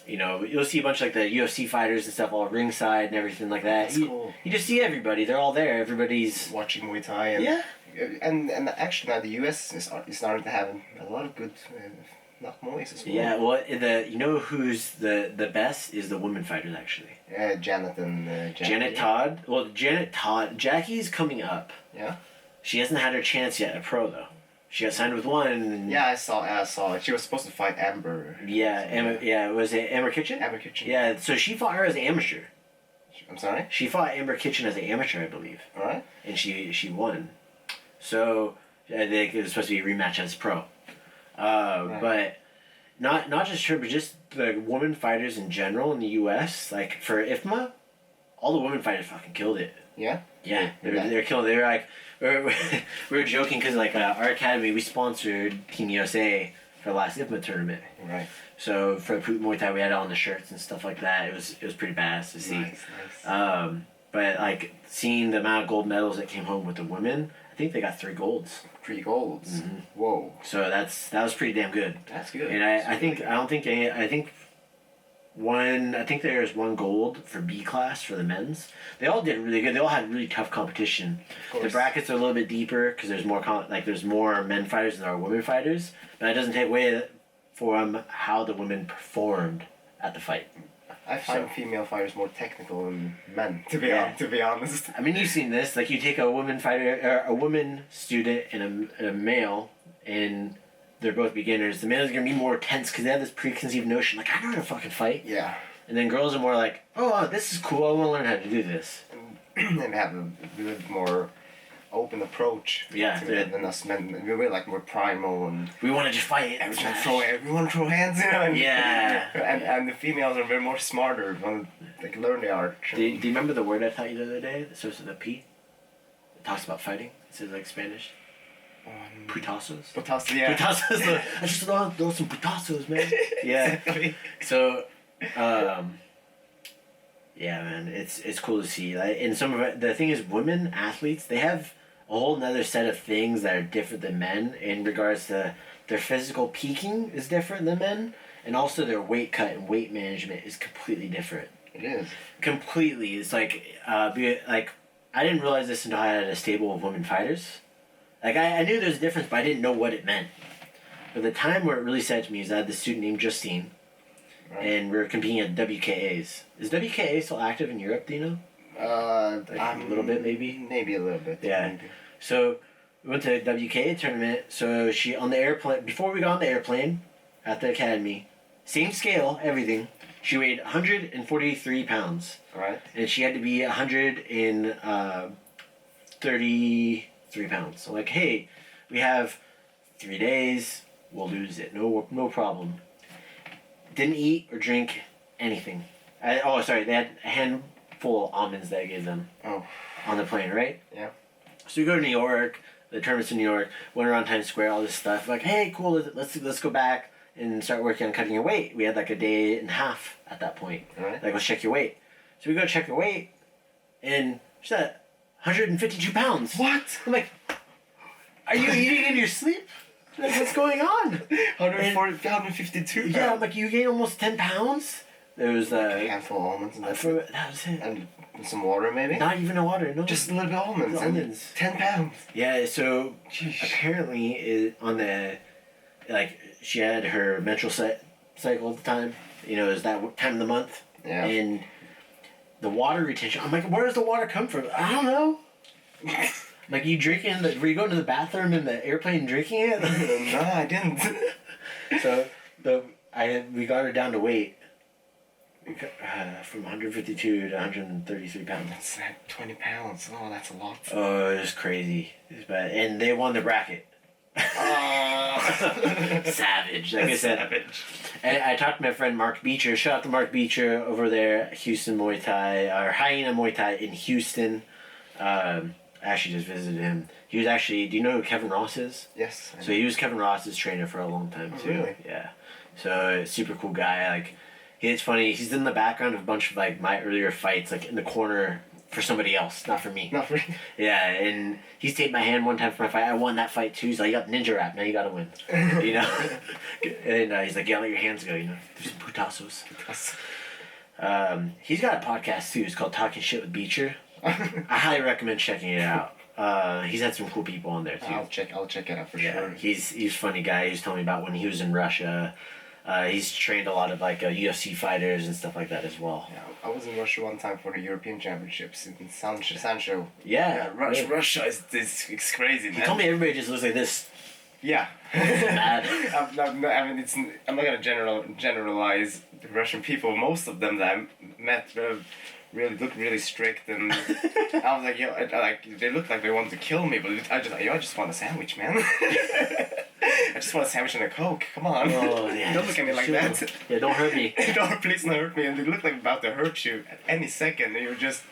you'll see a bunch of like the UFC fighters and stuff all ringside and everything like that. That's cool. You just see everybody. They're all there. Everybody's watching Muay Thai. And, yeah. And actually now the US is starting to have a lot of good knock Muays as well. Yeah, well, you know who's the best is the women fighters actually. Janet Todd. Well, Janet Todd. Jackie's coming up. Yeah. She hasn't had her chance yet at pro though. She got signed with one. And yeah, I saw it. She was supposed to fight Amber. Yeah, was it Amber Kitchen? Amber Kitchen. Yeah, so she fought her as an amateur. I'm sorry? She fought Amber Kitchen as an amateur, I believe. Alright. And she won. So I think it was supposed to be a rematch as pro. Right. But not just her, but just the women fighters in general in the U.S. Like for IFMA, all the women fighters fucking killed it. Yeah? Yeah, they're killing. They were like, we were joking because like our academy, we sponsored Team USA for the last IFMA tournament. Right. So for the Pu'u Muay Thai, we had it on the shirts and stuff like that. It was pretty badass to see. Nice. But like seeing the amount of gold medals that came home with the women, I think they got 3 golds. 3 golds. Mm-hmm. Whoa. So that was pretty damn good. That's good. And I think there's 1 gold for B class for the men's. They all did really good. They all had really tough competition. The brackets are a little bit deeper because there's more there's more men fighters than there are women fighters. But that doesn't take away from how the women performed at the fight. I find female fighters more technical than men, to be honest. I mean, you've seen this. Like, you take a woman fighter, or a woman student and a male, and they're both beginners. The males are gonna be more tense because they have this preconceived notion, like, I know how to fucking fight. Yeah. And then girls are more like, oh, this is cool. I want to learn how to do this. And have a bit more open approach. Yeah, to it than us men. We're like more primal and we want to just fight. we want to throw hands, you know. And, Yeah. And the females are very more smarter. Want to like learn the art. Do you remember the word I taught you the other day? That starts with a P. It talks about fighting. It says like Spanish. Putazos. Putazos, yeah. Putazos. I just love some putazos, man. Yeah. Exactly. So, yeah, man, it's cool to see. Like, and some of it, the thing is, women athletes, they have a whole nother set of things that are different than men in regards to their physical peaking is different than men, and also their weight cut and weight management is completely different. It is. Completely. It's like, I didn't realize this until I had a stable of women fighters. Like, I knew there was a difference, but I didn't know what it meant. But the time where it really said to me is I had this student named Justine, right. And we were competing at WKAs. Is WKA still active in Europe, do you know? A little bit, maybe? Maybe a little bit. Yeah. Maybe. So, we went to a WKA tournament, so she, on the airplane, before we got on the airplane, at the academy, same scale, everything, she weighed 143 pounds. Right. And she had to be 133 pounds. So like, hey, we have 3 days, we'll lose it, no problem. Didn't eat or drink anything. They had a handful of almonds that I gave them on the plane, right? Yeah. So we go to New York, the tournament's in New York, went around Times Square, all this stuff. Like, hey, cool, let's go back and start working on cutting your weight. We had like a day and a half at that point. Right. Like, let's check your weight. So we go check your weight, and she's at 152 pounds. What? I'm like, are you eating in your sleep? Like, what's going on? 152 pounds. Yeah, I'm like, you gained almost 10 pounds? There was a handful of almonds and that was it. And some water, maybe? Not even a water, no. Just a little bit of almonds. Almonds. 10 pounds. Yeah, so Jeez. Apparently on the, like, she had her menstrual cycle at the time. You know, it was that time of the month. Yeah. And the water retention, I'm like, where does the water come from? I don't know. Like, you drinking, were you going to the bathroom in the airplane drinking it? No, I didn't. So, we got her down to weight. From 152 to 133 pounds. That's like 20 pounds. Oh, that's a lot. Oh, it was crazy. It was bad. And they won the bracket. Savage. Like I said. Savage. And I talked to my friend Mark Beecher. Shout out to Mark Beecher over there at Houston Muay Thai, or Hyena Muay Thai in Houston. I actually just visited him. He was actually, do you know who Kevin Ross is? Yes. So he was Kevin Ross's trainer for a long time too. Really? Yeah. So super cool guy. Like, it's funny. He's in the background of a bunch of like my earlier fights, like in the corner for somebody else, not for me. Not for me. Yeah, and he's taped my hand one time for my fight. I won that fight too. He's like, you got ninja rap. Now you got to win. You know. And he's like, yeah, let your hands go. You know, do some putazos. He's got a podcast too. It's called Talking Shit with Beecher. I highly recommend checking it out. He's had some cool people on there too. I'll check it out for sure. He's a funny guy. He was telling me about when he was in Russia. He's trained a lot of like UFC fighters and stuff like that as well. Yeah, I was in Russia one time for the European Championships in Sancho. Yeah, Russia is crazy. Man. He told me everybody just looks like this. Yeah. Mad. I'm not gonna generalize the Russian people. Most of them that I met really look really strict, and I was like, they look like they want to kill me, but I just want a sandwich, man. I just want a sandwich and a Coke. Come on. Oh, yeah, don't look at me like that. Yeah, don't hurt me. Please don't hurt me. And they look like about to hurt you at any second, and you're just,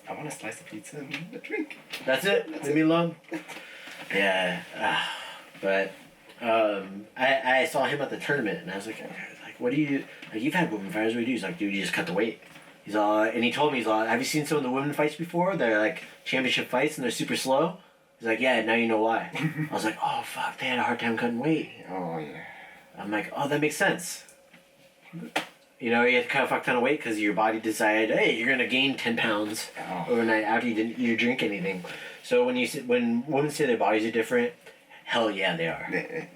I want a slice of pizza and a drink. That's it. Leave me alone. Yeah, but I saw him at the tournament, and I was like, what do you, like, you've had women fighters, what do you do? He's like, dude, you just cut the weight. He's all, and he told me, he's all, have you seen some of the women fights before? They're like championship fights, and they're super slow. He's like, yeah, now you know why. I was like, oh fuck, they had a hard time cutting weight. Oh yeah. I'm like, oh, that makes sense. You know, you had to cut a fuck ton of weight because your body decided, hey, you're gonna gain 10 pounds overnight after you didn't eat or drink anything. So when women say their bodies are different, hell yeah, they are.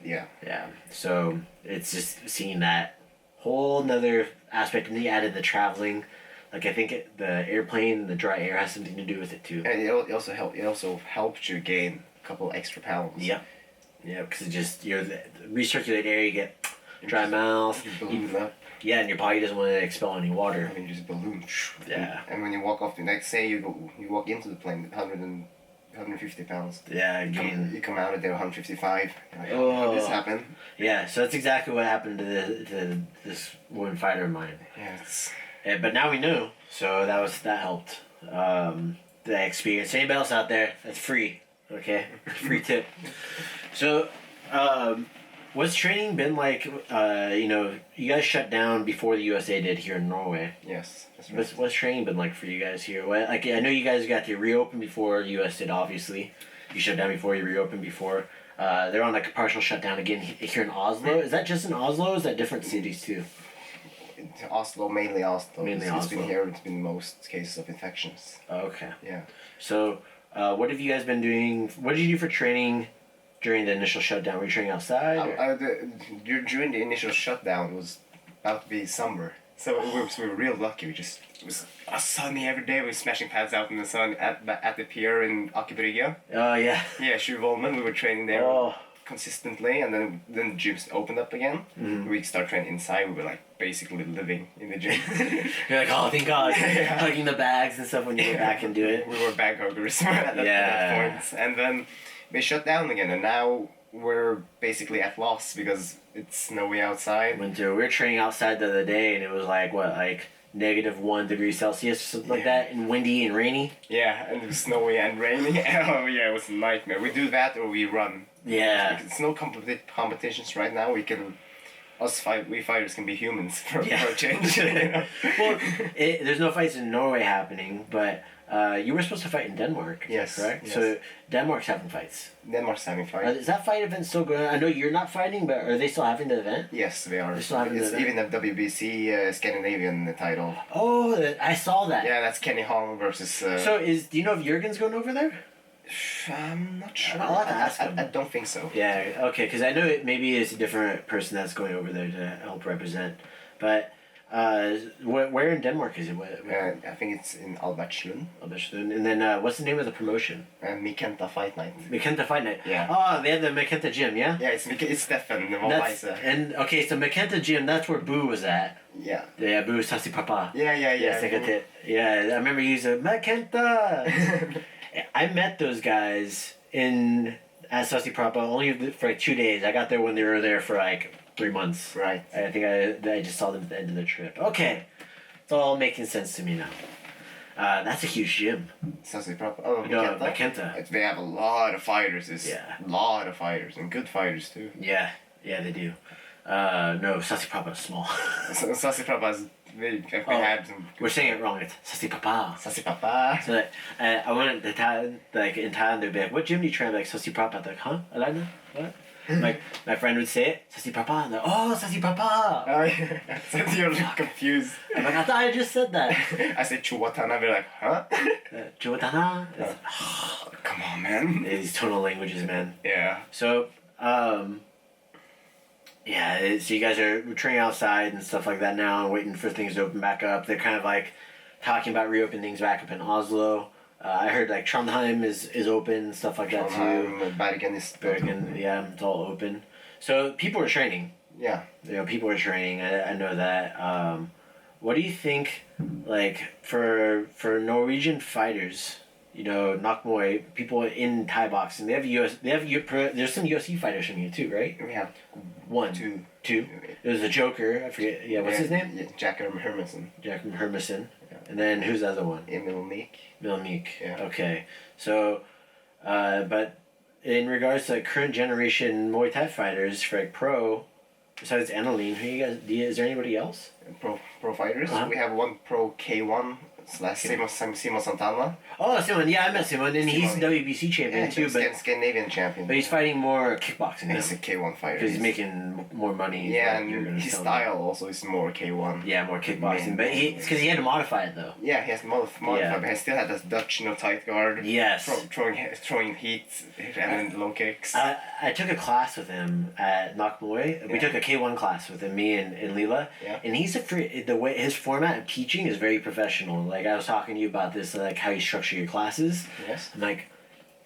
Yeah. Yeah. So it's just seeing that whole nother aspect, and he added the traveling. Like, I think the airplane, the dry air has something to do with it too. And it also helped you gain a couple extra pounds. Yeah. Yeah, because it just the recirculate air, you get dry mouth. You balloon up. Yeah, and your body doesn't want to expel any water. I mean, you just balloon. Yeah. And when you walk off, like say you walk into the plane, 150 pounds. Yeah, You come out of there 155. You're like, Oh. how did this happen? Yeah, so that's exactly what happened to this woman fighter of mine. Yeah, it's... But now we knew, so that helped. The experience. Anybody else out there? That's free. Okay, free tip. So, what's training been like? You guys shut down before the USA did here in Norway. Yes, that's right. What's training been like for you guys here? I know you guys got to reopen before the US did. Obviously, you shut down before you reopened before. They're on like a partial shutdown again here in Oslo. Is that just in Oslo? Or is that different cities too? Oslo, mainly Oslo. Mainly It's Oslo. been here. It's been most cases of infections. Okay. Yeah. So, what have you guys been doing? What did you do for training during the initial shutdown? Were you training outside? or- During the initial shutdown, it was about to be summer, so we were real lucky. It was sunny every day. We were smashing pads out in the sun at the pier in Akebrygge. Oh yeah. Yeah, Sjuvolmen. We were training there Oh. consistently, and then the gyms opened up again. Mm-hmm. We started training inside. We were like basically living in the gym. You're like, oh, thank God. Yeah. Hugging the bags and stuff when you go back and do it. We were bag huggers at that point. And then we shut down again, and now we're basically at loss because it's snowy outside. Winter. We were training outside the other day, and it was like -1 degree Celsius or something like that, and windy and rainy. Yeah, and it was snowy and rainy. Oh yeah, it was a nightmare. We do that or we run. Yeah. It's no competitions right now. We fighters can be humans for a change. Well, there's no fights in Norway happening, but you were supposed to fight in Denmark. Yes, Correct? yes. So Denmark's having fights. Denmark's having fights. Is that fight event still going on? I know you're not fighting, but are they still having the event? Yes, they are. They're still having It's the even the WBC Scandinavian title. Oh, I saw that. Yeah, that's Kenny Hong versus... So do you know if Jurgen's going over there? I'm not sure. I'll have to ask him. I don't think so. Yeah, okay, because I know maybe it's a different person that's going over there to help represent. But where in Denmark is it? I think it's in Albertslund. And then what's the name of the promotion? Mikenta Fight Night. Mikenta Fight Night. Yeah. Oh, they have the Mikenta gym, yeah? Yeah, it's Stefan Valleise. And okay, so Mikenta gym, that's where Boo was at. Yeah. Yeah, Boo Sasi Papa. Yeah. Yes, I got it. Yeah, I remember using Mikenta. I met those guys at Sasi Papa only for like 2 days. I got there when they were there for like 3 months. Right. I think I just saw them at the end of the trip. Okay, it's all making sense to me now. That's a huge gym. Sasi Proper. Oh, No, Mikenta. Mikenta. They have a lot of fighters. Yeah. A lot of fighters and good fighters too. Yeah, they do. No, Sasi Papa is small. Sasi Proper is big. We had some. We're saying it wrong. It's Sasi Papa. Sasi Papa. So I went to Thailand, like in Thailand, they'd be like, "What gym do you train?" Like Sasi Papa. I'm like, huh? Alana? What? Like my friend would say it, Sasi Papa. I'm like, oh, Sasi Papa. Oh yeah. So you're confused. I'm like, I thought I just said that. I say Chuwatana. They're like, huh? Chuwatana. Come on, man. These tonal languages, man. Yeah. So, so you guys are training outside and stuff like that now, and waiting for things to open back up. They're kind of like talking about reopening things back up in Oslo. I heard like Trondheim is open and stuff like that too. Bergen is Bergen, yeah, it's all open. So people are training. Yeah. People are training. I know that. What do you think, like for Norwegian fighters? Nok Muay, people in Thai boxing, there's some UFC fighters from you too, right? We have One. Two. It was the Joker, I forget. Yeah, what's his name? Yeah, Jack Hermansen. Jack Hermansen. Yeah. And then who's the other one? Emil Meek. Yeah. Okay. So, but in regards to current generation Muay Thai fighters for like pro, besides Annalene, is there anybody else? Pro fighters? We have one pro K1 / Simon Santana. Oh, Simon, yeah, I met Simon, and he's WBC champion too, but Scandinavian champion. But he's fighting more kickboxing now. He's a K1 fighter. Because he's making more money. Yeah, and his style also is more K1. Yeah, more kickboxing. But it's because he had to modify it though. Yeah, he has modified, but he still had this Dutch, tight guard. Yes. Throwing heat and then low kicks. I took a class with him at Nok Muay. We took a K1 class with him, me and Leela. Yeah. And he's the way his format of teaching is very professional. Like I was talking to you about this, like how you structure your classes. Yes. I'm like,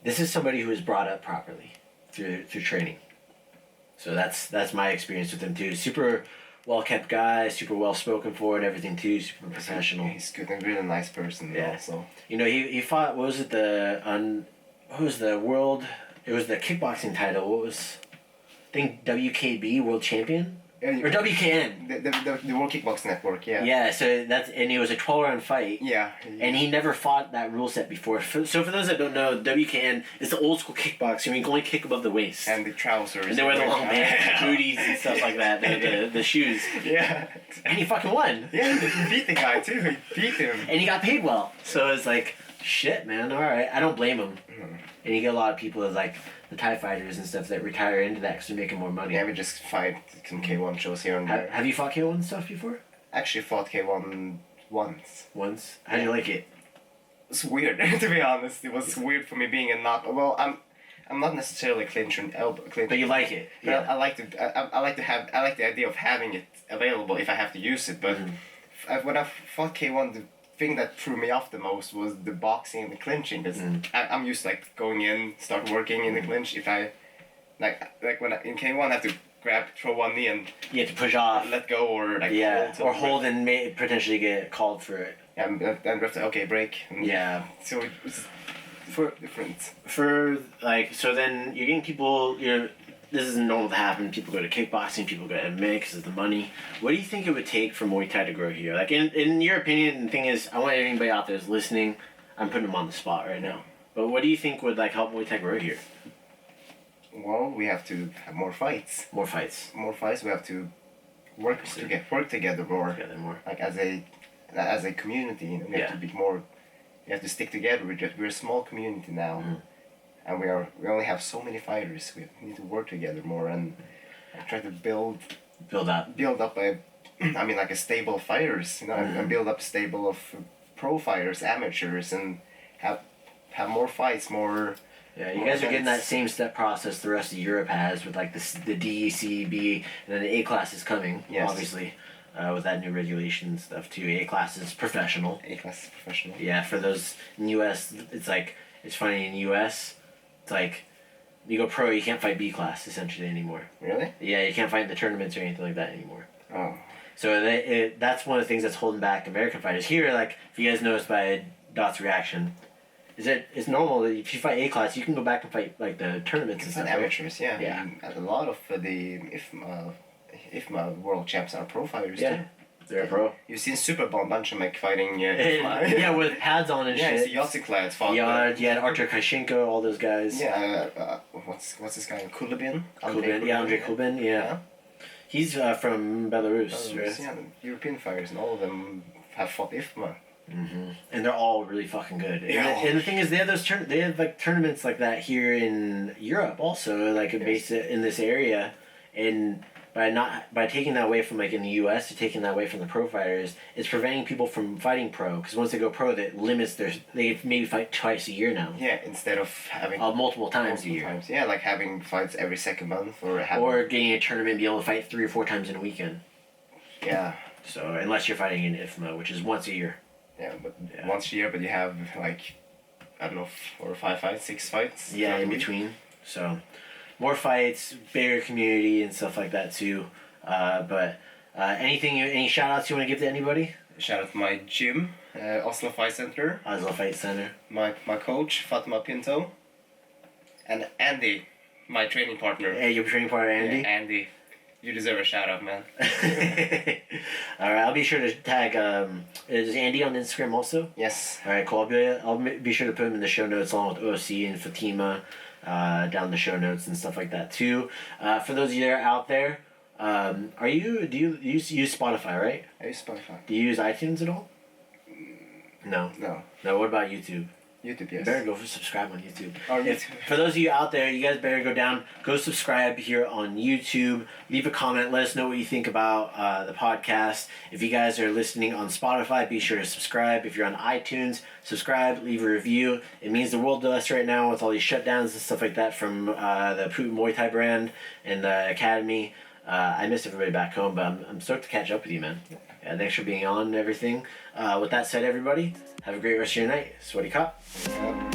this is somebody who was brought up properly through training. So that's my experience with him too. Super well kept guy, super well spoken for and everything too. Super professional. He's good and really nice person. Yeah. Also. You know, he fought. What was it? What was the world? It was the kickboxing title. What was? I think WKB World Champion. Or WKN. The World Kickboxing Network, yeah. Yeah, so and it was a 12-round fight. Yeah. And he never fought that rule set before. So for those that don't know, WKN is the old school kickboxing. You can only kick above the waist. And the trousers. And they wear the long pants, booties and stuff like that. The shoes. Yeah. And he fucking won. Yeah, he beat the guy too. He beat him. And he got paid well. So it's like, shit, man. All right, I don't blame him. Mm-hmm. And you get a lot of people like the Thai fighters and stuff that retire into that because they're making more money. Yeah, we just fight some K1 shows here and there. Have you fought K1 stuff before? Actually fought K1 once. Once? How do you like it? It's weird, to be honest. It was weird for me being a not... Well, I'm not necessarily clinching. But you like it? Yeah. I like the idea of having it available if I have to use it, but when I fought K1, the thing that threw me off the most was the boxing and the clinching, because I'm used to like going in, start working in the clinch. If I like when in K1 I have to throw one knee and you have to push off, let go, or like hold and potentially get called for it. And ref okay, break. And so it was different. For like, so then you're getting people, this isn't normal to happen. People go to kickboxing, people go to MMA because of the money. What do you think it would take for Muay Thai to grow here? Like, in your opinion, the thing is, I want anybody out there who's listening, I'm putting them on the spot right now. But what do you think would like help Muay Thai grow here? Well, we have to have more fights. More fights. More fights. We have to work together more. Like as a community, we have to be more. We have to stick together. We're a small community now. And we only have so many fighters. We need to work together more and try to build up a stable of fighters, and build up a stable of pro fighters, amateurs, and have more fights, more. Yeah, you guys are getting that same step process the rest of Europe has with like the D, C, B, and then the A class is coming. Yes. Obviously. With that new regulation stuff too. A class is professional. Yeah, for those in US, it's funny in US. It's like, you go pro, you can't fight B class, essentially, anymore. Really? Yeah, you can't fight in the tournaments or anything like that anymore. Oh. So that's one of the things that's holding back American fighters. Here, like, if you guys noticed by Dot's reaction, it's normal that if you fight A class, you can go back and fight, like, the tournaments and stuff. Amateurs, right? Yeah. And a lot of the IFMA world champs are pro fighters, too. They're pro. You've seen Super Bonbanchamek fighting yeah, with pads on and shit. Yeah, it's Yatsiklat fought. Yeah, you had Artur Kashenko, all those guys. Yeah, what's this guy? Kulibin? Andrei Kulibin, yeah. He's from Belarus, right? Yeah, the European fighters, and all of them have fought IFMA. Mm-hmm. And they're all really fucking good. Yeah. And the thing is, they have like tournaments like that here in Europe also, like based in this area, and by taking that away from like in the U.S. to taking that away from the pro fighters, it's preventing people from fighting pro, because once they go pro, that limits they maybe fight twice a year now. Yeah, instead of having multiple times a year. Yeah, like having fights every second month or getting a tournament and be able to fight 3 or 4 times in a weekend. Yeah. So unless you're fighting in IFMA, which is once a year. Yeah, but once a year, but you have like, I don't know, 4 or 5 fights, 6 fights. Yeah, in between. So, more fights, bigger community and stuff like that too. But any shout outs you want to give to anybody? Shout out to my gym, Oslo Fight Center. Oslo Fight Center. My coach, Fatima Pinto. And Andy, my training partner. Hey, your training partner, Andy? Yeah, Andy. You deserve a shout out, man. Alright, I'll be sure to tag, is Andy on Instagram also? Yes. Alright, cool. I'll be sure to put him in the show notes along with OC and Fatima, down the show notes and stuff like that too. For those of you that are out there, do you use Spotify, right? I use Spotify. Do you use iTunes at all? No. No, what about YouTube? YouTube, yes. You better go subscribe on YouTube. YouTube. For those of you out there, you guys better go subscribe here on YouTube. Leave a comment. Let us know what you think about the podcast. If you guys are listening on Spotify, be sure to subscribe. If you're on iTunes, subscribe, leave a review. It means the world to us right now with all these shutdowns and stuff like that from the Pu'u Muay Thai brand and the Academy. I miss everybody back home, but I'm stoked to catch up with you, man. Yeah, thanks for being on and everything. With that said, everybody, have a great rest of your night. Sweaty Cop. Yeah.